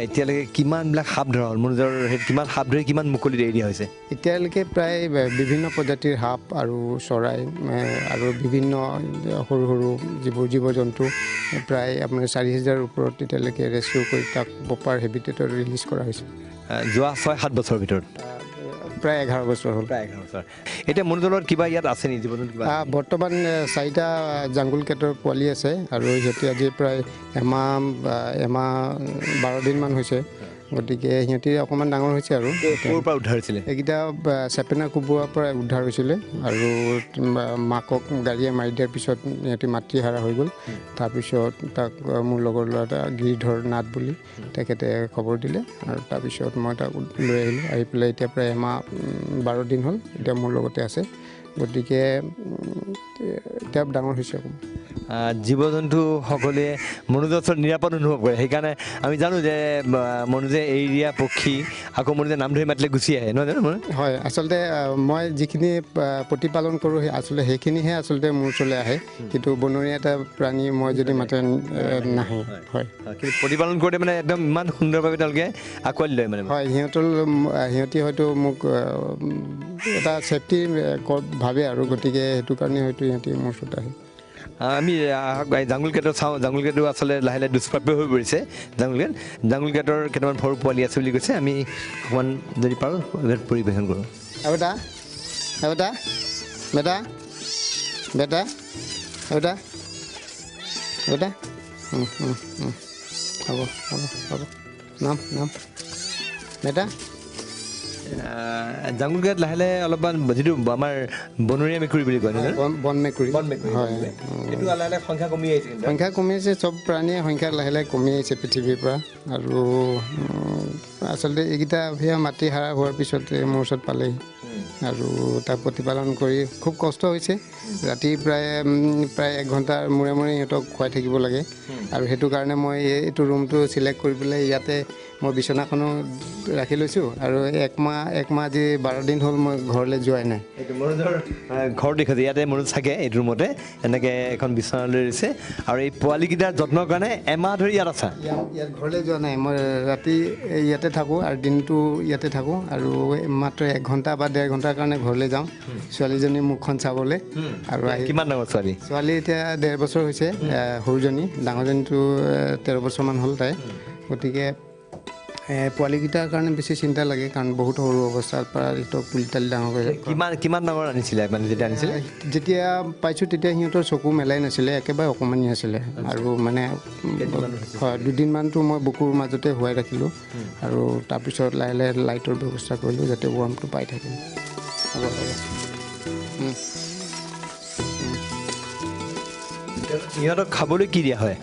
এতিয়ালৈকে কিমানবিলাক সাপ ধৰা হ'ল মনোজৰ কিমান সাপ ধৰি কিমান মুকলিত এৰি দিয়া হৈছে এতিয়ালৈকে প্ৰায় বিভিন্ন প্ৰজাতিৰ সাপ আৰু চৰাই আৰু বিভিন্ন সৰু সৰু যিবোৰ জীৱ জন্তু প্ৰায় আপোনাৰ 4,000 ওপৰত এতিয়ালৈকে ৰেস্কিউ কৰি তাক প্ৰপাৰ হেবিটেটত ৰিলিজ কৰা হৈছে যোৱা 6-7 বছৰৰ ভিতৰত প্ৰায় 11 বছৰ হ'ল প্ৰায় 11 বছৰ এতিয়া মনোজলৰ কিবা ইয়াত আছে নেকি জীৱ জন্তু কিবা বৰ্তমান 4টা জাংগুল কেটৰ পোৱালি আছে আৰু সিহঁতি আজি প্ৰায় এমাহ 12 দিনমান হৈছে গতিকে সিহঁতি অকণমান ডাঙৰ হৈছে আৰু ক'ৰ পৰা উদ্ধাৰ হৈছিলে এইকেইটা চেপেনা কোবোৱাৰ পৰা উদ্ধাৰ হৈছিলে আৰু মাকক গাড়ীয়ে মাৰি দিয়াৰ পিছত সিহঁতি মাতৃহাৰা হৈ গ'ল তাৰপিছত তাক মোৰ লগৰ ল'ৰা এটা গিৰিধৰ নাথ বুলি তেখেতে খবৰ দিলে আৰু তাৰপিছত মই তাক লৈ আহিলোঁ আহি পেলাই এতিয়া প্ৰায় এমাহ 12 দিন হ'ল এতিয়া মোৰ লগতে আছে গতিকে এতিয়া ডাঙৰ হৈছে জীৱ জন্তুসকলে মনোজৰ ওচৰত নিৰাপদ অনুভৱ কৰে সেইকাৰণে আমি জানো যে মনোজে এৰি দিয়া পক্ষী আকৌ মনোজে নাম ধৰি মাতিলে গুচি আহে নহয় জানো হয় আচলতে মই যিখিনি প্ৰতিপালন কৰোঁ আচলতে সেইখিনিহে আচলতে মোৰ ওচৰলৈ আহে কিন্তু বনৰীয়া এটা প্ৰাণী মই যদি মাতে নাহে হয় কিন্তু প্ৰতিপালন কৰোঁতে মানে একদম ইমান সুন্দৰভাৱে তেওঁলোকে আঁকোৱালি লয় মানে হয় সিহঁতি হয়তো মোক এটা ছেফটি ভাবে আৰু গতিকে সেইটো কাৰণে হয়তো সিহঁতি মোৰ ওচৰত আহে আমি জাংগুল কেটৰ চাওঁ জাংগুল কেটটো আচলতে লাহে লাহে দুষ্প্ৰাপ্য হৈ পৰিছে জাংগুল কেটৰ কেইটামান সৰু পোৱালি আছে বুলি কৈছে আমি অকণমান যদি পাৰোঁ পৰিৱেশন কৰোঁ বেটা বেটা বেটা বেটা বেটা হ'ব হ'ব হ'ব নাম বেটা জাংগুল কেট লাহে লাহে অলপমান যিটো আমাৰ বনৰীয়া মেকুৰী বুলি কয় বন মেকুৰী হয় এইটো লাহে লাহে সংখ্যা কমি আহিছে সংখ্যা কমি আহিছে চব প্ৰাণীয়ে সংখ্যা লাহে লাহে কমি আহিছে পৃথিৱীৰ পৰা আৰু আচলতে এইকেইটা সেয়া মাটি হাৰা হোৱাৰ পিছতে মোৰ ওচৰত পালেহি আৰু তাক প্ৰতিপালন কৰি খুব কষ্ট হৈছে ৰাতি প্ৰায় 1 ঘণ্টাৰ মূৰে মূৰে সিহঁতক খুৱাই থাকিব লাগে আৰু সেইটো কাৰণে মই এইটো ৰুমটো চিলেক্ট কৰি পেলাই ইয়াতে মই বিচনাখনো ৰাখি লৈছোঁ আৰু এক মাহ আজি 12 দিন হ'ল মই ঘৰলৈ যোৱাই নাই এইটো মনোজৰ ঘৰ দেখিছে ইয়াতে মনোজ থাকে এইটো ৰুমতে এনেকৈ এখন বিচনা লৈ ৰৈছে আৰু এই পোৱালিকেইটাৰ যত্নৰ কাৰণে এমাহ ধৰি ইয়াত আছা ইয়াত ঘৰলৈ যোৱা নাই মই ৰাতি ইয়াতে থাকোঁ আৰু দিনটো ইয়াতে থাকোঁ আৰু মাত্ৰ 1 ঘণ্টা বা 1.5 ঘণ্টাৰ কাৰণে ঘৰলৈ যাওঁ ছোৱালীজনী মুখখন চাবলৈ আৰু কিমান ডাঙৰ ছোৱালী এতিয়া 1.5 বছৰ হৈছে সৰুজনী ডাঙৰজনীটো 13 বছৰমান হ'ল তাই গতিকে পোৱালিকেইটাৰ কাৰণে বেছি চিন্তা লাগে কাৰণ বহুত সৰু অৱস্থাৰ পৰা সিহঁতক তুলি ডাঙৰ কৰে কিমান ডাঙৰ আনিছিলে মানে যেতিয়া আনিছিলে যেতিয়া পাইছোঁ তেতিয়া সিহঁতৰ চকু মেলাই নাছিলে একেবাৰে অকণমানি আছিলে আৰু মানে হয় 2 দিনমানটো মই বুকুৰ মাজতে শুৱাই ৰাখিলোঁ আৰু তাৰপিছত লাহে লাহে লাইটৰ ব্যৱস্থা কৰিলোঁ যাতে ৱাৰ্মটো পাই থাকে হ'ব সিহঁতক খাবলৈ কি দিয়া হয়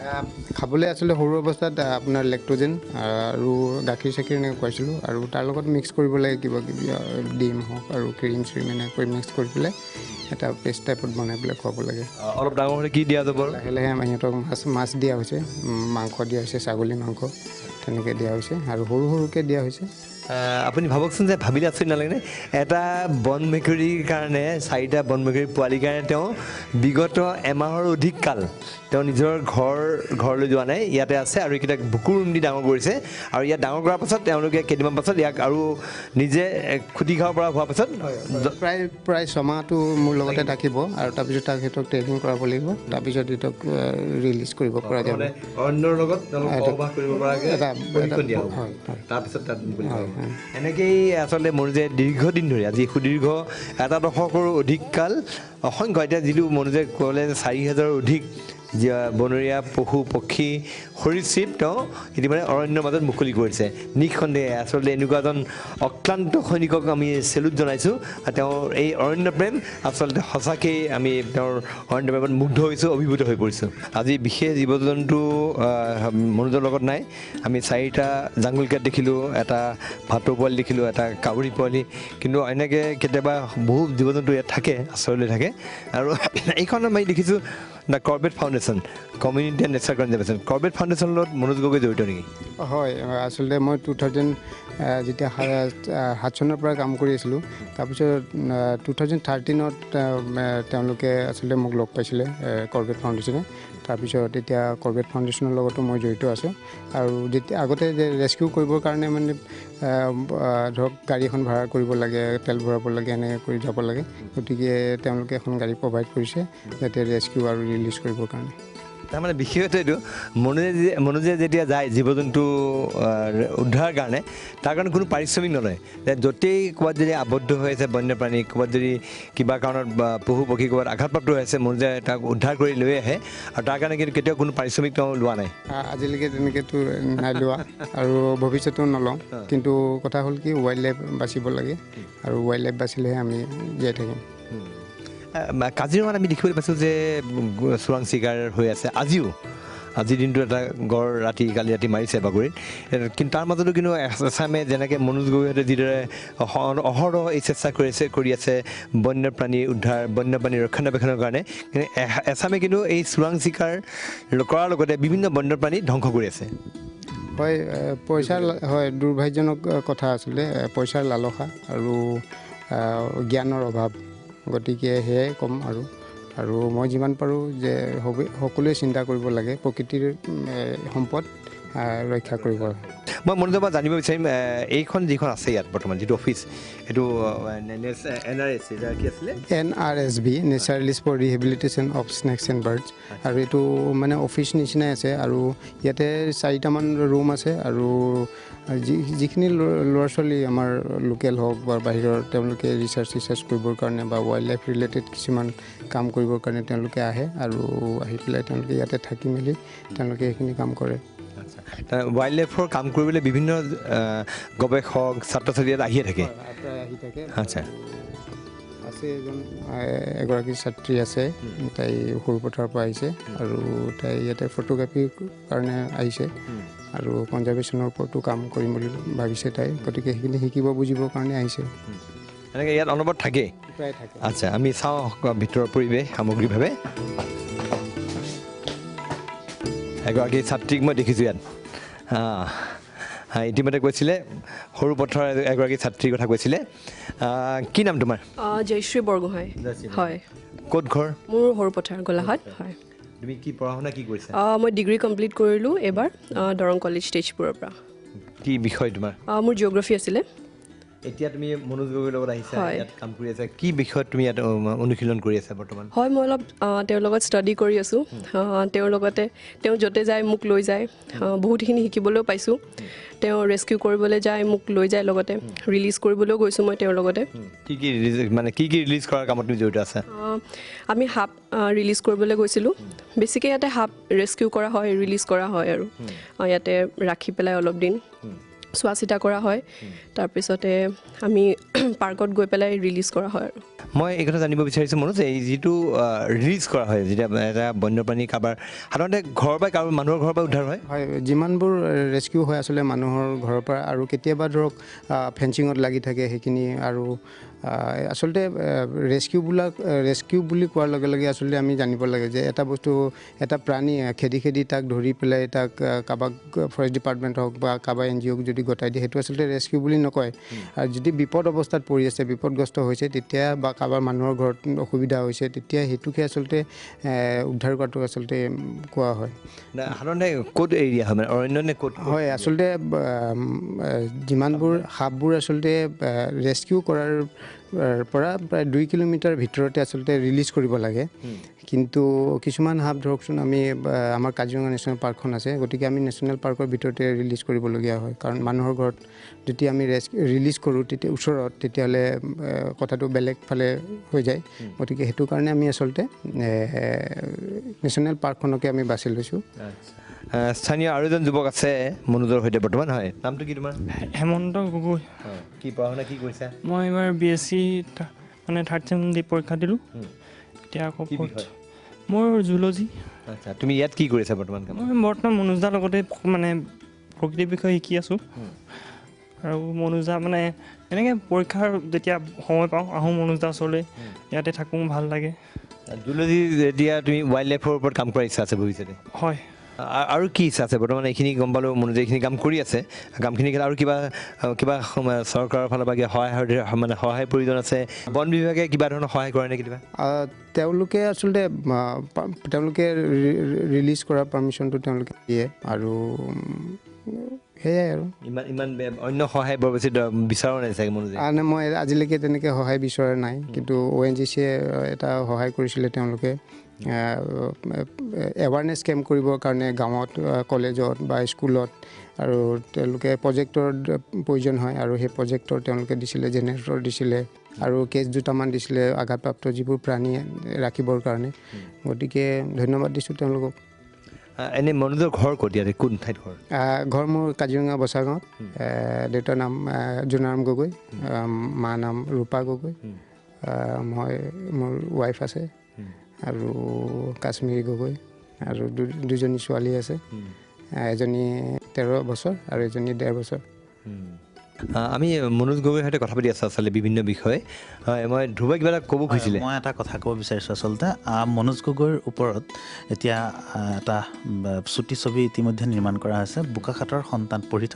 খাবলৈ আচলতে সৰু অৱস্থাত আপোনাৰ লেক্ট'জেন আৰু গাখীৰ চাখীৰ এনেকৈ খুৱাইছিলোঁ আৰু তাৰ লগত মিক্স কৰিব লাগে কিবা কিবি ডিম হওক আৰু ক্ৰীম এনেকৈ মিক্স কৰি পেলাই এটা পেষ্ট টাইপত বনাই পেলাই খুৱাব লাগে অলপ ডাঙৰ হ'লে কি দিয়া যাব লাহে লাহে সিহঁতক মাছ দিয়া হৈছে মাংস দিয়া হৈছে ছাগলী মাংস তেনেকৈ দিয়া হৈছে আৰু সৰুকৈ দিয়া হৈছে আপুনি ভাবকচোন যে ভাবিলে আচৰিত নালাগেনে এটা বন মেকুৰীৰ কাৰণে 4টা বন মেকুৰীৰ পোৱালিৰ কাৰণে তেওঁ বিগত এমাহৰ অধিক কাল তেওঁ নিজৰ ঘৰলৈ যোৱা নাই ইয়াতে আছে আৰু এইকেইটাক বুকুৰ ৰুম দি ডাঙৰ কৰিছে আৰু ইয়াত ডাঙৰ কৰাৰ পাছত তেওঁলোকে কেইদিনমান পাছত ইয়াক আৰু নিজে খুটি খাব পৰা হোৱাৰ পাছত প্ৰায় 6 মাহটো মোৰ লগতে থাকিব আৰু তাৰপিছত তাক সিহঁতক ট্ৰেইনিং কৰাব লাগিব তাৰপিছত সিহঁতক ৰিলিজ কৰিব পৰা যাব অন্যৰ লগত সহবাস কৰিব পৰাকৈ তাৰপিছত তাত এনেকেই আচলতে মনোজে দীৰ্ঘদিন ধৰি আজি সুদীৰ্ঘ 1 দশকৰো অধিক কাল অসংখ্য এতিয়া যিটো মনোজে ক'লে 4,000ৰ অধিক বনৰীয়া পশু পক্ষী সৰীসৃপ তেওঁ ইতিমধ্যে অৰণ্যৰ মাজত মুকলি কৰিছে নিঃসন্দেহে আচলতে এনেকুৱা এজন অক্লান্ত সৈনিকক আমি চেলুট জনাইছোঁ আৰু তেওঁৰ এই অৰণ্য প্ৰেম আচলতে সঁচাকেই আমি তেওঁৰ অৰণ্য প্ৰেমত মুগ্ধ হৈছোঁ অভিভূত হৈ পৰিছোঁ আজি বিশেষ জীৱ জন্তু মনোজৰ লগত নাই আমি 4টা জাংগল কেট দেখিলোঁ এটা ভাটৌ পোৱালি দেখিলোঁ এটা কাউৰী পোৱালি কিন্তু এনেকৈ কেতিয়াবা বহু জীৱ জন্তু ইয়াত থাকে আচলতে থাকে আৰু এইখন আমি দেখিছোঁ the Corbett foundation community and nature conservation Corbett ফাউণ্ডেশ্যনৰ লগত মনোজ গগৈ জড়িত নেকি হয় আচলতে মই 2000 যেতিয়া 7 চনৰ পৰা কাম কৰি আছিলোঁ তাৰপিছত 2013ত তেওঁলোকে আচলতে মোক লগ পাইছিলে কৰ্বেট ফাউণ্ডেশ্যনে তাৰপিছত এতিয়া কৰ্বেট ফাউণ্ডেশ্যনৰ লগতো মই জড়িত আছোঁ আৰু যেতিয়া আগতে যে ৰেস্কিউ কৰিবৰ কাৰণে মানে ধৰক গাড়ী এখন ভাড়া কৰিব লাগে তেল ভৰাব লাগে এনেকৈ কৰি যাব লাগে গতিকে তেওঁলোকে এখন গাড়ী প্ৰভাইড কৰিছে যাতে ৰেস্কিউ আৰু ৰিলিজ কৰিবৰ কাৰণে তাৰমানে বিশেষত এইটো মনোজে যেতিয়া যায় জীৱ জন্তু উদ্ধাৰৰ কাৰণে তাৰ কাৰণে কোনো পাৰিশ্ৰমিক নলয় য'তেই ক'ৰবাত যদি আবদ্ধ হৈ আছে বন্যপ্ৰাণী ক'ৰবাত যদি কিবা কাৰণত পশু পক্ষী ক'ৰবাত আঘাতপ্ৰাপ্ত হৈ আছে মনোজে তাক উদ্ধাৰ কৰি লৈ আহে আৰু তাৰ কাৰণে কিন্তু কেতিয়াও কোনো পাৰিশ্ৰমিক তেওঁ লোৱা নাই আজিলৈকে তেনেকৈতো নাই লোৱা আৰু ভৱিষ্যতেও নলওঁ কিন্তু কথা হ'ল কি ৱাইল্ড লাইফ বাচিব লাগে আৰু ৱাইল্ড লাইফ বাচিলেহে আমি জীয়াই থাকিম কাজিৰঙাত আমি দেখিবলৈ পাইছোঁ যে চোৰাং চিকাৰ হৈ আছে আজিৰ দিনটো এটা গড় কালি ৰাতি মাৰিছে বাগৰিত কিন্তু তাৰ মাজতো কিন্তু এছামে যেনেকৈ মনোজ গগৈহঁতে যিদৰে অহৰহ এই চেষ্টা কৰি আছে বন্যপ্ৰাণী উদ্ধাৰ বন্যপ্ৰাণী ৰক্ষণাবেক্ষণৰ কাৰণে কিন্তু এছামে কিন্তু এই চোৰাং চিকাৰ কৰাৰ লগতে বিভিন্ন বন্যপ্ৰাণী ধ্বংস কৰি আছে হয় পইচাৰ হয় দুৰ্ভাগ্যজনক কথা আছিলে পইচাৰ লালসা আৰু জ্ঞানৰ অভাৱ গতিকে সেয়াই ক'ম আৰু মই যিমান পাৰোঁ যে সকলোৱে চিন্তা কৰিব লাগে প্ৰকৃতিৰ সম্পদ ৰক্ষা কৰিব মই মনোজৰ পৰা জানিব বিচাৰিম এইখন যিখন আছে ইয়াত বৰ্তমান যিটো অফিচ এইটো NRSB naturalist for rehabilitation of snakes and birds আৰু এইটো মানে অফিচ নিচিনাই আছে আৰু ইয়াতে 4টামান ৰুম আছে আৰু যিখিনি ল'ৰা ছোৱালী আমাৰ লোকেল হওক বা বাহিৰৰ তেওঁলোকে ৰিচাৰ্চ কৰিবৰ কাৰণে বা ৱাইল্ড লাইফ ৰিলেটেড কিছুমান কাম কৰিবৰ কাৰণে তেওঁলোকে আহে আৰু আহি পেলাই তেওঁলোকে ইয়াতে থাকি মেলি তেওঁলোকে সেইখিনি কাম কৰে ৱাইল্ড লাইফৰ কাম কৰিবলৈ বিভিন্ন গৱেষক ছাত্ৰ ছাত্ৰী ইয়াত আহিয়ে থাকে আচ্ছা আছে এগৰাকী ছাত্ৰী আছে তাই সৰুপথাৰৰ পৰা আহিছে আৰু তাই ইয়াতে ফটোগ্ৰাফীৰ কাৰণে আহিছে আৰু কনজাৰ্ভেশ্যনৰ ওপৰতো কাম কৰিম বুলি ভাবিছে তাই গতিকে সেইখিনি শিকিব বুজিবৰ কাৰণে আহিছে এনেকৈ ইয়াত অনবৰত থাকেই প্ৰায় থাকে আচ্ছা আমি চাওঁ ভিতৰৰ পৰিৱেশ সামগ্ৰিকভাৱে এগৰাকী ছাত্ৰীক মই দেখিছোঁ ইয়াত ইতিমধ্যে কৈছিলে সৰু পথাৰৰ এগৰাকী ছাত্ৰীৰ কথা কৈছিলে কি নাম তোমাৰ জয়শ্ৰী বৰগোহাঁই হয় ক'ত ঘৰ মোৰ সৰুপথাৰ গোলাঘাট হয় তুমি কি পঢ়া শুনা কি কৰিছা মই ডিগ্ৰী কমপ্লিট কৰিলোঁ এইবাৰ দৰং কলেজ তেজপুৰৰ পৰা কি বিষয় তোমাৰ মোৰ জিঅ'গ্ৰাফী আছিলে এতিয়া তুমি মনোজ গগৈৰ লগত আহিছা ইয়াত কাম কৰি আছা কি বিষয়ত তুমি ইয়াত অনুশীলন কৰি আছা বৰ্তমান হয় মই অলপ তেওঁৰ লগত ষ্টাডি কৰি আছোঁ তেওঁৰ লগতে তেওঁ য'তে যায় মোক লৈ যায় বহুতখিনি শিকিবলৈও পাইছোঁ তেওঁ ৰেস্কিউ কৰিবলৈ যায় মোক লৈ যায় লগতে ৰিলিজ কৰিবলৈও গৈছোঁ মই তেওঁৰ লগতে কি ৰিলিজ কৰাৰ কামত তুমি জড়িত আছা আমি সাপ ৰিলিজ কৰিবলৈ গৈছিলোঁ বেছিকৈ ইয়াতে সাপ ৰেস্কিউ কৰা হয় ৰিলিজ কৰা হয় আৰু ইয়াতে ৰাখি পেলাই অলপ দিন চোৱা চিতা কৰা হয় তাৰপিছতে আমি পাৰ্কত গৈ পেলাই ৰিলিজ কৰা হয় আৰু মই এই কথা জানিব বিচাৰিছোঁ মনোজ এই যিটো ৰিলিজ কৰা হয় যেতিয়া এটা বন্যপ্ৰাণী কাৰোবাৰ সাধাৰণতে ঘৰৰ পৰা কাৰোবাৰ মানুহৰ ঘৰৰ পৰা উদ্ধাৰ হয় হয় যিমানবোৰ ৰেস্কিউ হয় আচলতে মানুহৰ ঘৰৰ পৰা আৰু কেতিয়াবা ধৰক ফেঞ্চিঙত লাগি থাকে সেইখিনি আৰু আচলতে ৰেস্কিউ বুলি কোৱাৰ লগে লগে আচলতে আমি জানিব লাগে যে এটা বস্তু এটা প্ৰাণী খেদি তাক ধৰি পেলাই তাক কাৰোবাক ফৰেষ্ট ডিপাৰ্টমেণ্ট হওক বা কাৰোবাৰ NGOক যদি গতাই দিয়ে সেইটো আচলতে ৰেস্কিউ বুলি নকয় আৰু যদি বিপদ অৱস্থাত পৰি আছে বিপদগ্ৰস্ত হৈছে তেতিয়া বা কাৰোবাৰ মানুহৰ ঘৰত অসুবিধা হৈছে তেতিয়া সেইটোকে আচলতে উদ্ধাৰ কৰাটো আচলতে কোৱা হয় সাধাৰণতে ক'ত এৰিয়া হয় মানে অৰণ্য নে ক'ত হয় আচলতে যিমানবোৰ সাপবোৰ আচলতে ৰেস্কিউ কৰাৰ পৰা প্ৰায় 2 কিলোমিটাৰ ভিতৰতে আচলতে ৰিলিজ কৰিব লাগে কিন্তু কিছুমান সাপ ধৰকচোন আমি আমাৰ কাজিৰঙা নেশ্যনেল পাৰ্কখন আছে গতিকে আমি নেশ্যনেল পাৰ্কৰ ভিতৰতে ৰিলিজ কৰিবলগীয়া হয় কাৰণ মানুহৰ ঘৰত যদি আমি ৰিলিজ কৰোঁ তেতিয়া ওচৰত তেতিয়াহ'লে কথাটো বেলেগ ফালে হৈ যায় গতিকে সেইটো কাৰণে আমি আচলতে নেশ্যনেল পাৰ্কখনকে আমি বাছি লৈছোঁ স্থানীয় আৰু এজন যুৱক আছে মনোজৰ সৈতে বৰ্তমান হয় নামটো কি তোমাৰ হেমন্ত গগৈ কি পঢ়া শুনা কি কৰিছা মই এইবাৰ BSc মানে 3rd ছেম দি পৰীক্ষা দিলোঁ এতিয়া আকৌ মোৰ জুলজি আচ্ছা তুমি ইয়াত কি কৰিছা বৰ্তমান মই বৰ্তমান মনোজদাৰ লগতে মানে প্ৰকৃতিৰ বিষয়ে শিকি আছোঁ আৰু মনোজদা মানে এনেকৈ পৰীক্ষাৰ যেতিয়া সময় পাওঁ আহোঁ মনোজদাৰ ওচৰলৈ ইয়াতে থাকোঁ ভাল লাগে জুলজি এতিয়া তুমি ৱাইল্ড লাইফৰ ওপৰত কাম কৰাৰ ইচ্ছা আছে ভৱিষ্যতে হয় আৰু কি ইচ্ছা আছে বৰ্তমান এইখিনি গম পালোঁ মনোজ এইখিনি কাম কৰি আছে কামখিনি আৰু কিবা চৰকাৰৰ ফালৰ পৰা সহায়ৰ প্ৰয়োজন আছে বন বিভাগে কিবা ধৰণৰ সহায় কৰে নে কেতিয়াবা তেওঁলোকে আচলতে তেওঁলোকে ৰিলিজ কৰা পাৰ্মিশ্যনটো তেওঁলোকে দিয়ে আৰু সেয়াই আৰু ইমান অন্য সহায় বৰ বেছি বিচৰা নাই চাগে মনোজ মই আজিলৈকে তেনেকৈ সহায় বিচৰা নাই কিন্তু ONGCয়ে এটা সহায় কৰিছিলে তেওঁলোকে এৱাৰনেছ কেম্প কৰিবৰ কাৰণে গাঁৱত কলেজত বা স্কুলত আৰু তেওঁলোকে প্ৰজেক্টৰ প্ৰয়োজন হয় আৰু সেই প্ৰজেক্টৰ তেওঁলোকে দিছিলে জেনেৰেটৰ দিছিলে আৰু কেছ দুটামান দিছিলে আঘাতপ্ৰাপ্ত যিবোৰ প্ৰাণী ৰাখিবৰ কাৰণে গতিকে ধন্যবাদ দিছোঁ তেওঁলোকক এনেই মনোজৰ ঘৰ ক'ত ইয়াতে কোন ঠাইত ঘৰ মোৰ কাজিৰঙা বচাগাঁৱত দেউতাৰ নাম জোনাৰাম গগৈ মাৰ নাম ৰূপা গগৈ মই মোৰ ৱাইফ আছে আৰু কাশ্মীৰী গগৈ আৰু দুজনী ছোৱালী আছে এজনী 13 বছৰ আৰু এজনী 1.5 বছৰ আমি মনোজ গগৈৰ সৈতে কথা পাতি আছোঁ আচলতে বিভিন্ন বিষয়ে হয় মই ধ্ৰুৱই কিবা এটা ক'ব খুজিছিলে মই এটা কথা ক'ব বিচাৰিছোঁ আচলতে মনোজ গগৈৰ ওপৰত এতিয়া এটা চুটি ছবি ইতিমধ্যে নিৰ্মাণ কৰা হৈছে বোকাখাটৰ সন্তান পঢ়ি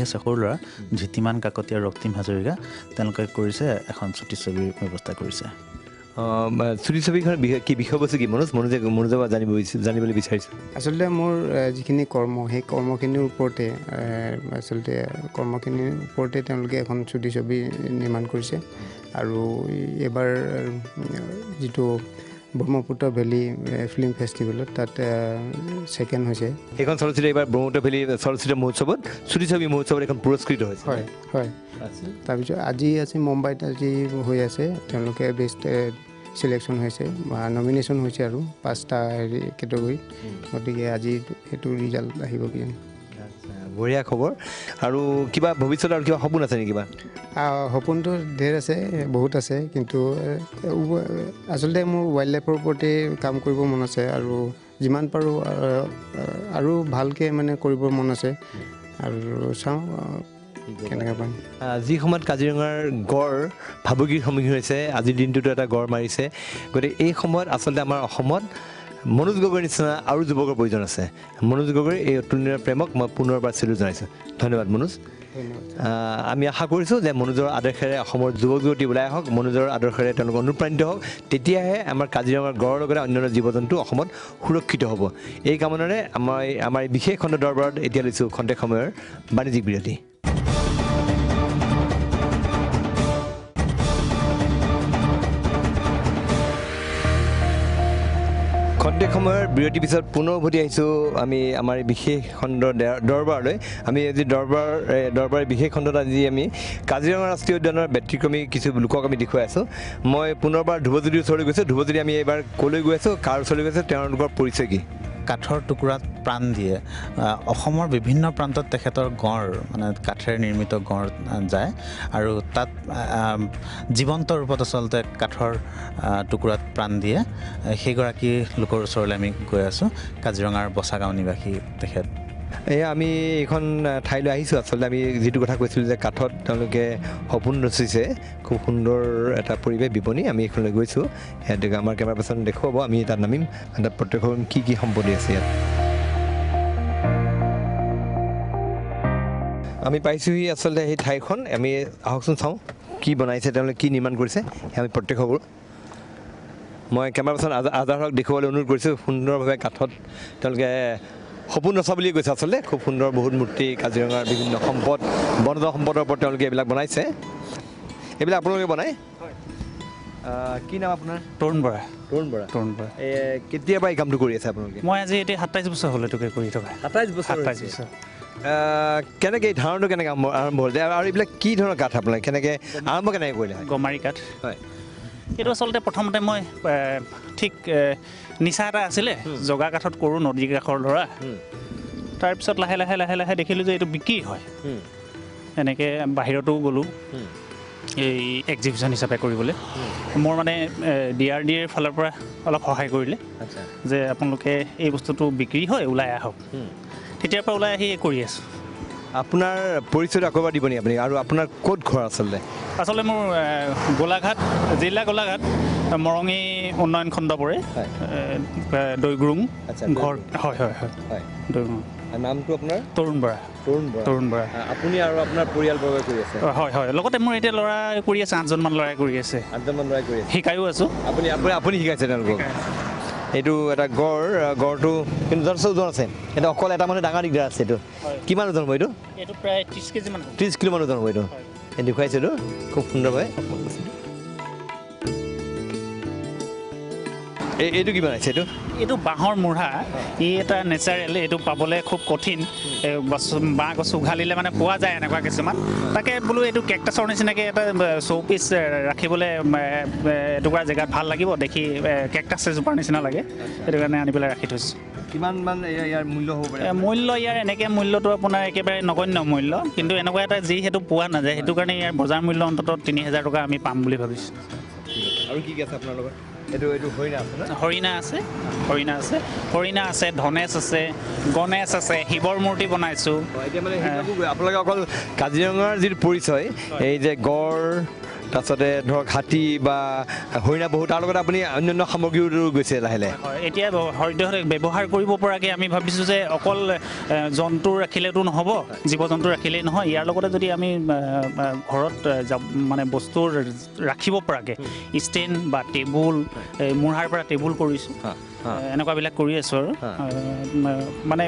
আছে সৰু ল'ৰা ধৃতিমান কাকতি আৰু ৰক্তিম হাজৰিকা তেওঁলোকে কৰিছে এখন চুটি ছবিৰ ব্যৱস্থা কৰিছে চুটি ছবিখনৰ কি বিষয়বস্তু কি মনোজে জানিবলৈ বিচাৰিছোঁ আচলতে মোৰ যিখিনি কৰ্ম সেই কৰ্মখিনিৰ ওপৰতে আচলতে তেওঁলোকে এখন চুটি ছবি নিৰ্মাণ কৰিছে আৰু এইবাৰ যিটো ব্ৰহ্মপুত্ৰ ভেলী ফিল্ম ফেষ্টিভেলত তাত ছেকেণ্ড হৈছে সেইখন চলচ্চিত্ৰ এইবাৰ ব্ৰহ্মপুত্ৰ ভেলী চলচ্চিত্ৰ মহোৎসৱত চুটি ছবি মহোৎসৱত এখন পুৰস্কৃত হৈছে হয় তাৰপিছত আজি মুম্বাইত আজি হৈ আছে তেওঁলোকে বেষ্ট চিলেকশ্যন হৈছে বা নমিনেশ্যন হৈছে আৰু 5টা কেটেগৰীত গতিকে আজি সেইটো ৰিজাল্ট আহিব কিজানি বঢ়িয়া খবৰ আৰু কিবা ভৱিষ্যতৰ আৰু কিবা সপোন আছে নেকি কিবা সপোনটো ঢেৰ আছে বহুত আছে কিন্তু আচলতে মোৰ ৱাইল্ড লাইফৰ ওপৰতে কাম কৰিব মন আছে আৰু যিমান পাৰোঁ আৰু ভালকৈ মানে কৰিবৰ মন আছে আৰু চাওঁ কেনেকৈ পাম যি সময়ত কাজিৰঙাৰ গড় ভাবুকিৰ সন্মুখীন হৈছে আজিৰ দিনটোতো এটা গড় মাৰিছে গতিকে এই সময়ত আচলতে আমাৰ অসমত মনোজ গগৈৰ নিচিনা আৰু যুৱকৰ প্ৰয়োজন আছে মনোজ গগৈৰ এই অতুলনীয় প্ৰেমক মই পুনৰবাৰ চেলুট জনাইছোঁ ধন্যবাদ মনোজ আমি আশা কৰিছোঁ যে মনোজৰ আদৰ্শেৰে অসমৰ যুৱক যুৱতী ওলাই আহক মনোজৰ আদৰ্শেৰে তেওঁলোক অনুপ্ৰাণিত হওক তেতিয়াহে আমাৰ কাজিৰঙাৰ গড়ৰ লগতে অন্যান্য জীৱ জন্তু অসমত সুৰক্ষিত হ'ব এই কামনাৰে আমাৰ বিশেষ খণ্ড দৰবাৰত এতিয়া লৈছোঁ খন্তেক সময়ৰ বাণিজ্যিক বিৰতি খন্তেক সময়ৰ বিৰতিৰ পিছত পুনৰ উভতি আহিছোঁ আমি আমাৰ বিশেষ খণ্ড দৰবাৰলৈ আমি আজি দৰবাৰ বিশেষ খণ্ডত আজি আমি কাজিৰঙা ৰাষ্ট্ৰীয় উদ্যানৰ ব্যতিক্ৰমী কিছু লোকক আমি দেখুৱাই আছোঁ মই পুনৰবাৰ ধ্ৰুৱজ্যোতিৰ ওচৰলৈ গৈছোঁ ধ্ৰুৱজ্যোতি আমি এইবাৰ ক'লৈ গৈ আছোঁ কাৰ ওচৰলৈ গৈছোঁ তেওঁলোকৰ পৰিচয় কি কাঠৰ টুকুৰাত প্ৰাণ দিয়ে অসমৰ বিভিন্ন প্ৰান্তত তেখেতৰ গড় মানে কাঠেৰে নিৰ্মিত গড় যায় আৰু তাত জীৱন্ত ৰূপত আচলতে কাঠৰ টুকুৰাত প্ৰাণ দিয়ে সেইগৰাকী লোকৰ ওচৰলৈ আমি গৈ আছোঁ কাজিৰঙাৰ বচাগাঁও নিবাসী তেখেত এয়া আমি এইখন ঠাইলৈ আহিছোঁ আচলতে আমি যিটো কথা কৈছিলোঁ যে কাঠত তেওঁলোকে সপোন ৰচিছে খুব সুন্দৰ এটা পৰিৱেশ বিপণী আমি এইখনলৈ গৈছোঁ ইয়াত আমাৰ কেমেৰা পাৰ্চন দেখুৱাব আমি তাত নামিম তাত প্ৰত্যক্ষ কৰিম কি কি সম্পত্তি আছে ইয়াত আমি পাইছোঁহি আচলতে সেই ঠাইখন আমি আহকচোন চাওঁ কি বনাইছে তেওঁলোকে কি নিৰ্মাণ কৰিছে আমি প্ৰত্যক্ষ কৰোঁ মই কেমেৰা পাৰ্চন আজাৰক দেখুৱাবলৈ অনুৰোধ কৰিছোঁ সুন্দৰভাৱে কাঠত তেওঁলোকে সপোন ৰচা বুলি কৈছে আচলতে খুব সুন্দৰ বহুত মূৰ্তি কাজিৰঙাৰ বিভিন্ন সম্পদ বনজ সম্পদৰ ওপৰত তেওঁলোকে এইবিলাক বনাইছে এইবিলাক আপোনালোকে বনায় কি নাম আপোনাৰ তৰুণ বৰা তৰুণ বৰা তৰুণ বৰা কেতিয়াৰ পৰা এই কামটো কৰি আছে আপোনালোকে মই আজি এতিয়া 27 বছৰ হ'ল এইটোকে কৰি থকা 27 বছৰ 27 বছৰ কেনেকৈ এই ধাৰণটো কেনেকৈ আৰম্ভ হ'ল আৰু এইবিলাক কি ধৰণৰ কাঠ আপোনালোকে কেনেকৈ আৰম্ভ কেনেকৈ কৰিলে গমাৰি কাঠ হয় এইটো আচলতে প্ৰথমতে মই ঠিক নিচা এটা আছিলে জগা কাঠত কৰোঁ নদীৰ কাষৰ ল'ৰা তাৰপিছত লাহে লাহে লাহে লাহে দেখিলোঁ যে এইটো বিক্ৰী হয় এনেকৈ বাহিৰতো গ'লোঁ এই এক্সিবিশ্যন হিচাপে কৰিবলৈ মোৰ মানে DRDAৰ ফালৰ পৰা অলপ সহায় কৰিলে যে আপোনালোকে এই বস্তুটো বিক্ৰী হয় ওলাই আহক তেতিয়াৰ পৰা ওলাই আহি কৰি আছোঁ আপোনাৰ পৰিচয়টো আকৌ এবাৰ দিব নেকি আপুনি আৰু আপোনাৰ ক'ত ঘৰ আচলতে মোৰ গোলাঘাট জিলা গোলাঘাট মৰঙী উন্নয়ন খণ্ড পৰে দৈগুৰুং ঘৰ হয় হয় হয় দৈগুৰুং নামটো আপোনাৰ তৰুণ বৰা তৰুণ বৰা আপুনি আৰু আপোনাৰ পৰিয়ালবৰ্গই কৰি আছে হয় হয় লগতে মোৰ এতিয়া ল'ৰা কৰি আছে 8জনমান ল'ৰাই কৰি আছে 8জনমান ল'ৰাই কৰি আছে শিকায়ো আছোঁ আপুনি শিকাইছে তেওঁলোকক এইটো এটা গড়টো কিন্তু যথেষ্ট ওজন আছে এটা অকল এটা মানুহে ডাঙৰ দিগদাৰ আছে এইটো কিমান ওজন হ'ব এইটো এইটো প্ৰায় 30 কেজিমান 30 কিলোমান ওজন হ'ব এইটো দেখুৱাইছে এইটো খুব সুন্দৰভাৱে এইটো কি বনাইছে এইটো বাঁহৰ মূঢ়া ই এটা নেচাৰেল এইটো পাবলৈ খুব কঠিন বাঁহ গছ উঘালিলে মানে পোৱা যায় এনেকুৱা কিছুমান তাকে বোলো এইটো কেকটাছৰ নিচিনাকৈ এটা শ্ব'পিচ ৰাখিবলৈ এটুকুৰা জেগাত ভাল লাগিব দেখি কেকটাছ এজোপাৰ নিচিনা লাগে সেইটো কাৰণে আনি পেলাই ৰাখি থৈছোঁ কিমানমান ইয়াৰ মূল্য হ'ব পাৰে মূল্য ইয়াৰ এনেকৈ মূল্যটো আপোনাৰ একেবাৰে নগণ্য মূল্য কিন্তু এনেকুৱা এটা যিহেতু পোৱা নাযায় সেইটো কাৰণে ইয়াৰ বজাৰ মূল্য অন্ততঃ 3000 টকা আমি পাম বুলি ভাবিছোঁ আৰু কি কি আছে আপোনাৰ লগত এইটো হৰিণা আছে ধনেশ আছে গণেশ আছে শিৱৰ মূৰ্তি বনাইছোঁ এতিয়া মানে আপোনালোকে অকল কাজিৰঙাৰ যিটো পৰিচয় এই যে গড় তাৰপিছতে ধৰক হাতী বা হৰিণা বহুত তাৰ লগতে আপুনি অন্যান্য সামগ্ৰীও গৈছে লাহে লাহে এতিয়া ব্যৱহাৰ কৰিব পৰাকৈ আমি ভাবিছোঁ যে অকল জন্তু ৰাখিলেতো নহ'ব জীৱ জন্তু ৰাখিলেই নহয় ইয়াৰ লগতে যদি আমি ঘৰত মানে বস্তু ৰাখিব পৰাকৈ ষ্টেণ্ড বা টেবুল মূঢ়াৰ পৰা টেবুল কৰিছোঁ এনেকুৱাবিলাক কৰি আছোঁ আৰু মানে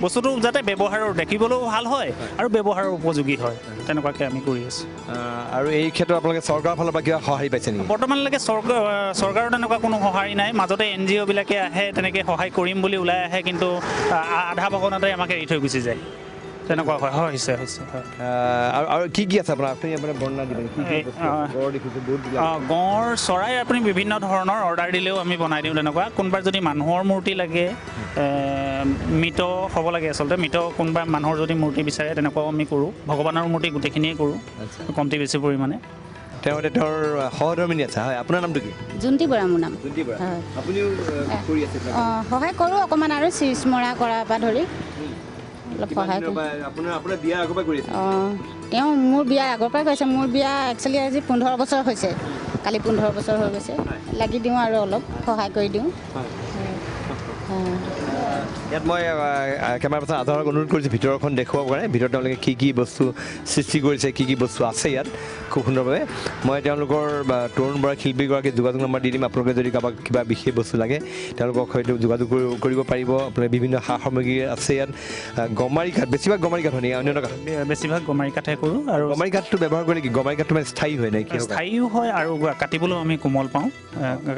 বস্তুটো যাতে ব্যৱহাৰৰ দেখিবলৈও ভাল হয় আৰু ব্যৱহাৰৰ উপযোগী হয় তেনেকুৱাকৈ আমি কৰি আছোঁ আৰু এই ক্ষেত্ৰত আপোনালোকে চৰকাৰৰ ফালৰ পৰা কিবা সঁহাৰি পাইছে নেকি বৰ্তমানলৈকে চৰকাৰৰ তেনেকুৱা কোনো সঁহাৰি নাই মাজতে NGO বিলাকে আহে তেনেকৈ সহায় কৰিম বুলি ওলাই আহে কিন্তু আধা ভগনতে আমাক এৰি থৈ গুচি যায় তেনেকুৱা হয় হৈছে আৰু কি কি আছে আপোনাৰ বৰ্ণনা দিব গঁড় চৰাই আপুনি বিভিন্ন ধৰণৰ অৰ্ডাৰ দিলেও আমি বনাই দিওঁ তেনেকুৱা কোনোবাৰ যদি মানুহৰ মূৰ্তি লাগে মৃত হ'ব লাগে আচলতে মৃত কোনোবা মানুহৰ যদি মূৰ্তি বিচাৰে তেনেকুৱাও আমি কৰোঁ ভগৱানৰ মূৰ্তি গোটেইখিনিয়ে কৰোঁ কমটি বেছি পৰিমাণে তেওঁৰ সহধৰ্মিনী আছে হয় আপোনাৰ নামটো কি জুন্তি বৰা মোৰ নাম আপুনিও কৰি আছে সহায় কৰোঁ অকণমান আৰু চিজ মৰা কৰাৰ পৰা ধৰি অলপ সহায় আপোনাৰ বিয়াৰ আগৰ পৰা কৰি আছে তেওঁ মোৰ বিয়াৰ আগৰ পৰাই কৈছে মোৰ বিয়া একচুৱেলি আজি 15 বছৰ হৈছে কালি 15 বছৰ হৈ গৈছে লাগি দিওঁ আৰু অলপ সহায় কৰি দিওঁ ইয়াত মই কেমেৰা পাৰ্চন আধাৰক অনুৰোধ কৰিছোঁ ভিতৰখন দেখুৱাব কাৰণে ভিতৰত তেওঁলোকে কি কি বস্তু সৃষ্টি কৰিছে কি কি বস্তু আছে ইয়াত খুব সুন্দৰভাৱে মই তেওঁলোকৰ তৰুণ বৰা শিল্পীগৰাকী যোগাযোগ নম্বৰ দি দিম আপোনালোকে যদি কাৰোবাক কিবা বিশেষ বস্তু লাগে তেওঁলোকক হয়তো যোগাযোগ কৰিব পাৰিব আপোনালোকে বিভিন্ন সা সামগ্ৰী আছে ইয়াত গমাৰি কাঠ বেছিভাগ গমাৰি কাঠ হয় নেকি অন্য কাঠ বেছিভাগ গমাৰি কাঠে কৰোঁ আৰু গমাৰি কাঠটো ব্যৱহাৰ কৰে নেকি গমাৰি কাঠটো মানে স্থায়ী হয় নেকি স্থায়ীও হয় আৰু কাটিবলৈও আমি কোমল পাওঁ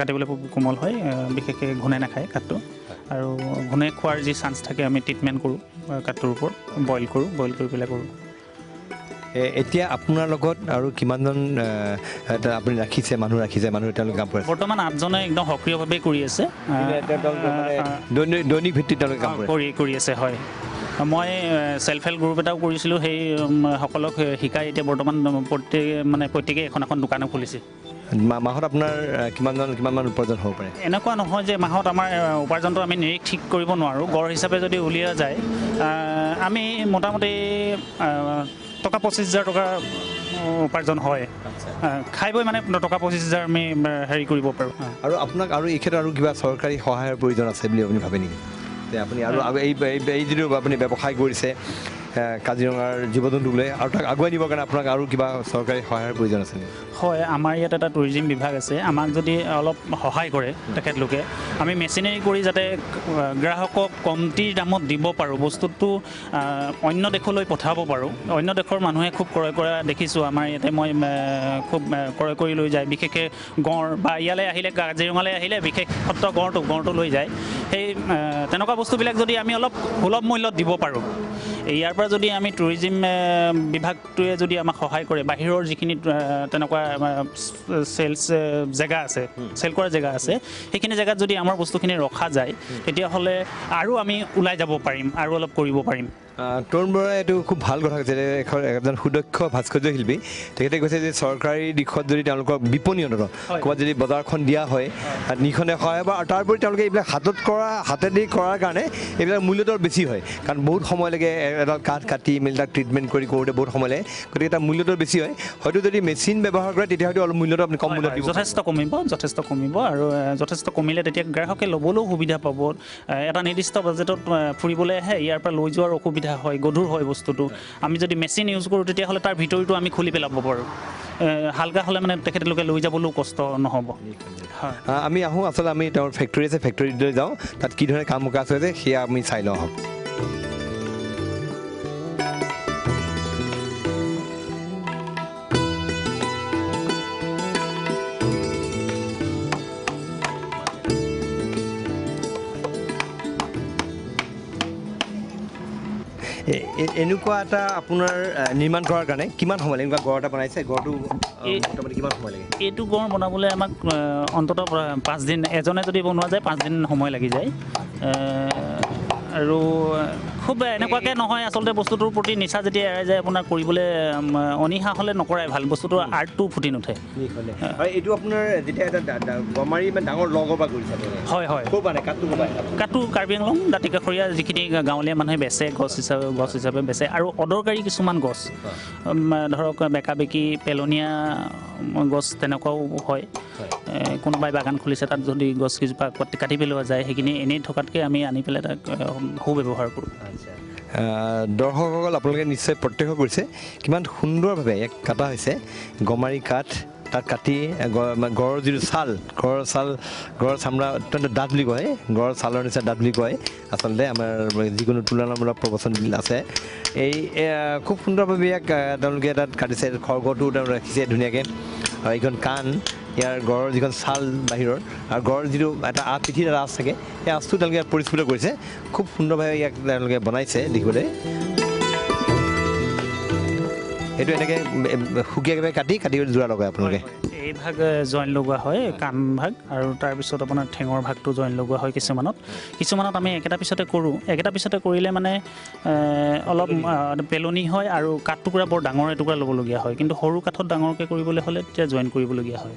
কাটিবলৈ খুব কোমল হয় বিশেষকৈ ঘূণে নাখায় কাঠটো আৰু ঘূণে খোৱাৰ যি চান্স থাকে আমি ট্ৰিটমেণ্ট কৰোঁ কাঠটোৰ ওপৰত বইল কৰি পেলাই কৰোঁ এতিয়া আপোনাৰ লগত আৰু কিমানজন আপুনি মানুহ ৰাখিছে তেওঁলোকে কাম কৰে বৰ্তমান 8জনে একদম সক্ৰিয়ভাৱে কৰি আছে দৈনিক ভিত্তিত তেওঁলোকে কাম কৰি আছে হয় মই চেল্ফ হেল্প গ্ৰুপ এটাও কৰিছিলোঁ সেই সকলক শিকাই এতিয়া বৰ্তমান প্ৰত্যেকেই এখন দোকানো খুলিছে মাহত আপোনাৰ কিমানমান উপাৰ্জন হ'ব পাৰে এনেকুৱা নহয় যে মাহত আমাৰ উপাৰ্জনটো আমি নিৰিখ ঠিক কৰিব নোৱাৰোঁ গড় হিচাপে যদি উলিওৱা যায় আমি মোটামুটি টকা 25,000 টকা উপাৰ্জন হয় খাই বৈ মানে টকা 25,000 আমি হেৰি কৰিব পাৰোঁ আৰু আপোনাক আৰু এই ক্ষেত্ৰত আৰু কিবা চৰকাৰী সহায়ৰ প্ৰয়োজন আছে বুলি আপুনি ভাবে নেকি যে আপুনি আৰু এই যিটো আপুনি ব্যৱসায় কৰিছে কাজিৰঙাৰ জীৱ জন্তুক লৈ আৰু তাক আগুৱাই নিবৰ কাৰণে আপোনাক আৰু কিবা চৰকাৰী সহায়ৰ প্ৰয়োজন আছে নেকি? হয়, আমাৰ ইয়াত এটা টুৰিজিম বিভাগ আছে। আমাক যদি অলপ সহায় কৰে তেখেতলোকে, আমি মেচিনেৰি কৰি যাতে গ্ৰাহকক কমটি দামত দিব পাৰোঁ, বস্তুটো অন্য দেশলৈ পঠাব পাৰোঁ। অন্য দেশৰ মানুহে খুব ক্ৰয় কৰা দেখিছোঁ। আমাৰ ইয়াতে মই খুব ক্ৰয় কৰি লৈ যায়, বিশেষকৈ গঁড় বা ইয়ালৈ আহিলে, কাজিৰঙালৈ আহিলে বিশেষত্ব গঁড়টো লৈ যায়। সেই তেনেকুৱা বস্তুবিলাক যদি আমি অলপ সুলভ মূল্যত দিব পাৰোঁ, ইয়াৰ পৰা যদি আমি টুৰিজিম বিভাগটোৱে যদি আমাক সহায় কৰে, বাহিৰৰ যিখিনি তেনেকুৱা চেলছ জেগা আছে, চেল কৰা জেগা আছে, সেইখিনি জেগাত যদি আমাৰ বস্তুখিনি ৰখা যায়, তেতিয়াহ'লে আৰু আমি ওলাই যাব পাৰিম, আৰু অলপ কৰিব পাৰিম। তৰুণ বৰাই এইটো খুব ভাল কথা কৈছে। এজন সুদক্ষ ভাস্কৰ্য শিল্পী, তেখেতে কৈছে যে চৰকাৰী দিশত যদি তেওঁলোকক বিপণী অন্তত ক'ৰবাত যদি বজাৰখন দিয়া হয়, নিখনে সহায় বা তাৰোপৰি তেওঁলোকে এইবিলাক হাতেদি কৰাৰ কাৰণে এইবিলাক মূল্যটো বেছি হয়, কাৰণ বহুত সময় লাগে এডাল কাঠ কাটি মেলি তাক ট্ৰিটমেণ্ট কৰোঁতে বহুত সময় লাগে, গতিকে তাৰ মূল্যটো বেছি হয়। হয়তো যদি মেচিন ব্যৱহাৰ কৰে তেতিয়া হয়তো অলপ মূল্যটো আপুনি কম মূল্যত দিব। যথেষ্ট কমিব আৰু যথেষ্ট কমিলে তেতিয়া গ্ৰাহকে ল'বলৈও সুবিধা পাব। এটা নিৰ্দিষ্ট বাজেটত ফুৰিবলৈ আহে, ইয়াৰ পৰা লৈ যোৱাৰ অসুবিধা হয়, গধুৰ হয় বস্তুটো। আমি যদি মেচিন ইউজ কৰোঁ তেতিয়াহ'লে তাৰ ভিতৰটো আমি খুলি পেলাব পাৰোঁ। হালকা হ'লে মানে তেখেতলোকে লৈ যাবলৈও কষ্ট নহ'ব। হয়, আমি আহোঁ, আচলতে আমি তেওঁৰ ফেক্টৰী আছে, ফেক্টৰীলৈ যাওঁ, তাত কি ধৰণে কাম কাজ হৈছে সেয়া আমি চাই লওঁ আহক। এনেকুৱা এটা আপোনাৰ নিৰ্মাণ কৰাৰ কাৰণে কিমান সময় লাগে? এনেকুৱা গড় এটা বনাইছে, গড়টো মোটামুটি কিমান সময় লাগে? এইটো গড় বনাবলৈ আমাক অন্ততঃ 5 দিন, এজনে যদি বনোৱা যায় 5 দিন সময় লাগি যায়। আৰু খুব এনেকুৱাকৈ নহয়, আচলতে বস্তুটোৰ প্ৰতি নিচা যেতিয়া এৰাই যায়, আপোনাৰ কৰিবলৈ অনীহা হ'লে নকৰাই ভাল, বস্তুটো আৰ্টটো ফুটি নুঠে। এইটো আপোনাৰ যেতিয়া এটা গমাৰি মানে ডাঙৰ লগৰ পৰা কৰিছে? হয় হয়, কাঠটো কাৰ্বি আংলং দাঁতিকাষৰীয়া যিখিনি গাঁৱলীয়া মানুহে বেচে, গছ হিচাপে বেচে। আৰু অদৰকাৰী কিছুমান গছ, ধৰক বেকা বেকি পেলনীয়া গছ তেনেকুৱাও হয়। কোনোবাই বাগান খুলিছে, তাত যদি গছ কেইজোপা কাটি পেলোৱা যায়, সেইখিনি এনেই থকাতকৈ আমি আনি পেলাই তাক সুব্যৱহাৰ কৰোঁ। দৰ্শকসকল, আপোনালোকে নিশ্চয় প্ৰত্যক্ষ কৰিছে কিমান সুন্দৰভাৱে ইয়াক কটা হৈছে। গমাৰি কাঠ তাত কাটি গড়ৰ যিটো ছাল, গড়ৰ চামৰা অত্যন্ত ডাঠ বুলি কয়, গড়ৰ ছালৰ নিচিনা ডাঠ বুলি কয় আচলতে আমাৰ যিকোনো তুলনামূলক প্ৰবচন আছে। এই খুব সুন্দৰভাৱে ইয়াক তেওঁলোকে তাত কাটিছে। খৰ্গটো তেওঁলোকে ৰাখিছে ধুনীয়াকৈ। আৰু এইখন কাণ, ইয়াৰ গড়ৰ যিখন ছাল বাহিৰৰ, আৰু গড়ৰ যিটো এটা পিঠিত এটা আঁচ থাকে, সেই আঁচটো তেওঁলোকে পৰিস্ফুট কৰিছে। খুব সুন্দৰভাৱে ইয়াক তেওঁলোকে বনাইছে দেখিবলৈ। এইটো এনেকৈ সুকীয়াকৈ কাটি যোৰা লগায় আপোনালোকে? এই ভাগ জইন লগোৱা হয়, কাণ ভাগ, আৰু তাৰপিছত আপোনাৰ ঠেঙৰ ভাগটো জইন লগোৱা হয়। কিছুমানত আমি একেটা পিছতে কৰোঁ। একেটা পিছতে কৰিলে মানে অলপ পেলনি হয়, আৰু কাঠ টুকুৰা বৰ ডাঙৰ এটুকুৰা ল'বলগীয়া হয়, কিন্তু সৰু কাঠত ডাঙৰকৈ কৰিবলৈ হ'লে তেতিয়া জইন কৰিবলগীয়া হয়।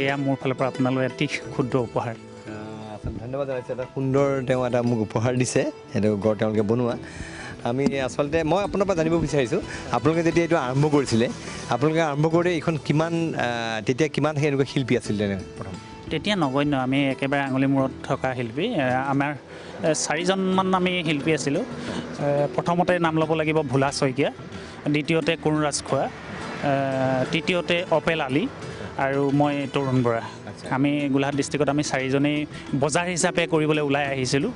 এয়া মোৰ ফালৰ পৰা আপোনালৈ এটি ক্ষুদ্ৰ উপহাৰ। ধন্যবাদ জনাইছোঁ। এটা সুন্দৰ তেওঁ এটা মোক উপহাৰ দিছে, সেইটো গড় তেওঁলোকে বনোৱা। আমি আচলতে মই আপোনাৰ পৰা জানিব বিচাৰিছোঁ, আপোনালোকে যেতিয়া এইটো আৰম্ভ কৰিছিলে, আপোনালোকে আৰম্ভ কৰোঁতে এইখন তেতিয়া কিমান এনেকুৱা শিল্পী আছিল প্ৰথম? তেতিয়া নগণ্য, আমি একেবাৰে আঙুলি মূৰত থকা শিল্পী। আমাৰ 4জনমান আমি শিল্পী আছিলোঁ। প্ৰথমতে নাম ল'ব লাগিব ভোলা শইকীয়া, দ্বিতীয়তে কুৰুণ ৰাজখোৱা, তৃতীয়তে অপেল আলী, আৰু মই তৰুণ বৰা। আমি গোলাঘাট ডিষ্ট্ৰিক্টত আমি 4জনেই বজাৰ হিচাপে কৰিবলৈ ওলাই আহিছিলোঁ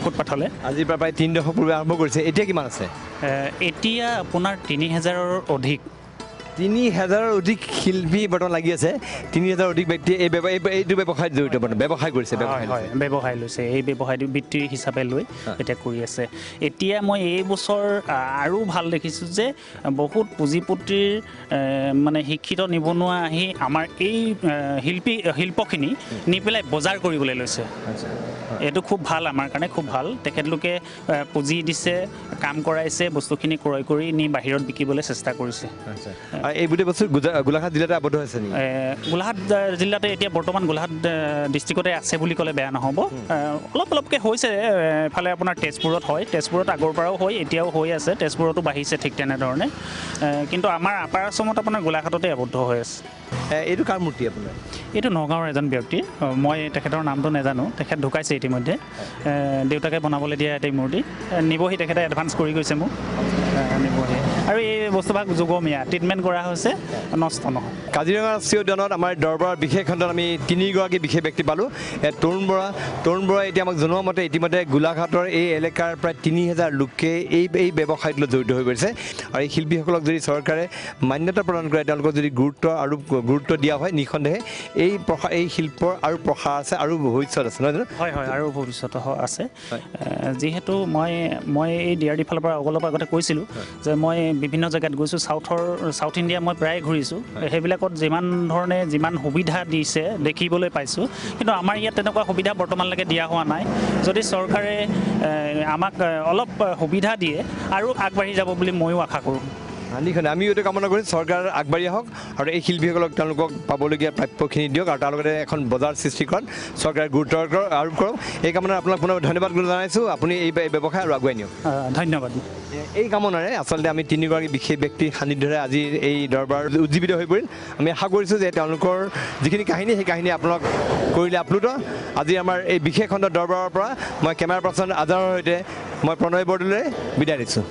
ফুটপাথলৈ। আজিৰ পৰা প্ৰায় 3 দশক পূৰ্বে আৰম্ভ কৰিছে। এতিয়া কিমান আছে? এতিয়া আপোনাৰ 3000ৰ অধিক। 3000ৰ অধিক শিল্পী বৰ্তমান লাগি আছে। 3000ৰ অধিক ব্যক্তিয়ে এইটো ব্যৱসায়ত জড়িত, ব্যৱসায় কৰিছে। ব্যৱসায় লৈছে, এই ব্যৱসায়টো বৃত্তি হিচাপে লৈ এতিয়া কৰি আছে। এতিয়া মই এই বছৰ আৰু ভাল দেখিছোঁ যে বহুত পুঁজিপতিৰ মানে শিক্ষিত নিবনুৱা আহি আমাৰ এই শিল্পখিনি নি পেলাই বজাৰ কৰিবলৈ লৈছে। এইটো খুব ভাল, আমাৰ কাৰণে খুব ভাল। তেখেতলোকে পুঁজি দিছে, কাম কৰাইছে, বস্তুখিনি ক্ৰয় কৰি নি বাহিৰত বিকিবলৈ চেষ্টা কৰিছে। এই গোটেই বস্তু গোলাঘাট জিলাতে আবদ্ধ হৈছে নেকি? গোলাঘাট জিলাতে এতিয়া বৰ্তমান গোলাঘাট ডিষ্ট্ৰিক্টতে আছে বুলি ক'লে বেয়া নহ'ব। অলপকৈ হৈছে। এফালে আপোনাৰ তেজপুৰত হয়, তেজপুৰত আগৰ পৰাও হয়, এতিয়াও হৈ আছে, তেজপুৰতো বাঢ়িছে ঠিক তেনেধৰণে। কিন্তু আমাৰ আপাৰ আছামত আপোনাৰ গোলাঘাটতে আবদ্ধ হৈ আছে। এইটো কাৰ মূৰ্তি আপোনাৰ? এইটো নগাঁৱৰ এজন ব্যক্তি মই তেখেতৰ নামটো নাজানো তেখেত ঢুকাইছে ইতিমধ্যে দেউতাকে বনাবলৈ দিয়া এটি মূৰ্তি নিবহি তেখেতে এডভান্স কৰি গৈছে মোক নিবহি আৰু এই বস্তুভাগ যুগমীয়া ট্ৰিটমেণ্ট কৰা হৈছে নষ্ট নহয় কাজিৰঙা ৰাষ্ট্ৰীয় উদ্যানত আমাৰ দৰবাৰৰ বিশেষ খণ্ডত আমি 3গৰাকী বিশেষ ব্যক্তি পালোঁ তৰুণ বৰা এতিয়া আমাক জনোৱা মতে ইতিমধ্যে গোলাঘাটৰ এই এলেকাৰ প্ৰায় 3000 লোকে এই ব্যৱসায়ত লৈ জড়িত হৈ পৰিছে আৰু এই শিল্পীসকলক যদি চৰকাৰে মান্যতা প্ৰদান কৰে তেওঁলোকক যদি গুৰুত্ব দিয়া হয় নিঃসন্দেহে এই শিল্পৰ আৰু প্ৰসাৰ আছে আৰু ভৱিষ্যত আছে নহয় জানো হয় আৰু ভৱিষ্যত আছে যিহেতু মই এই DRD ফালৰ পৰা অলপ আগতে কৈছিলোঁ যে মই বিভিন্ন জেগাত গৈছোঁ চাউথ ইণ্ডিয়া মই প্ৰায় ঘূৰিছোঁ সেইবিলাকত যিমান সুবিধা দিছে দেখিবলৈ পাইছোঁ কিন্তু আমাৰ ইয়াত তেনেকুৱা সুবিধা বৰ্তমানলৈকে দিয়া হোৱা নাই যদি চৰকাৰে আমাক অলপ সুবিধা দিয়ে আৰু আগবাঢ়ি যাব বুলি ময়ো আশা কৰোঁ নিখনে আমি এইটো কামনা কৰিছোঁ চৰকাৰ আগবাঢ়ি আহক আৰু এই শিল্পীসকলক তেওঁলোকক পাবলগীয়া প্ৰাপ্যখিনি দিয়ক আৰু তাৰ লগতে এখন বজাৰ সৃষ্টি কৰাত চৰকাৰে গুৰুত্ব আৰোপ কৰক এই কামনাৰে আপোনাক পুনৰ ধন্যবাদ জনাইছোঁ আপুনি এই ব্যৱসায় আৰু আগুৱাই নিয়ক ধন্যবাদ এই কামনাৰে আচলতে আমি 3গৰাকী বিশেষ ব্যক্তিৰ সান্নিধ্যৰে আজি এই দৰবাৰ উজ্জীৱিত হৈ পৰিল আমি আশা কৰিছোঁ যে তেওঁলোকৰ যিখিনি কাহিনী সেই কাহিনী আপোনালোক কৰিলে আপ্লুত আজি আমাৰ এই বিশেষ খণ্ড দৰবাৰৰ পৰা মই কেমেৰা পাৰ্চন আজাৰৰ সৈতে মই প্ৰণয় বৰদলৈ বিদায় দিছোঁ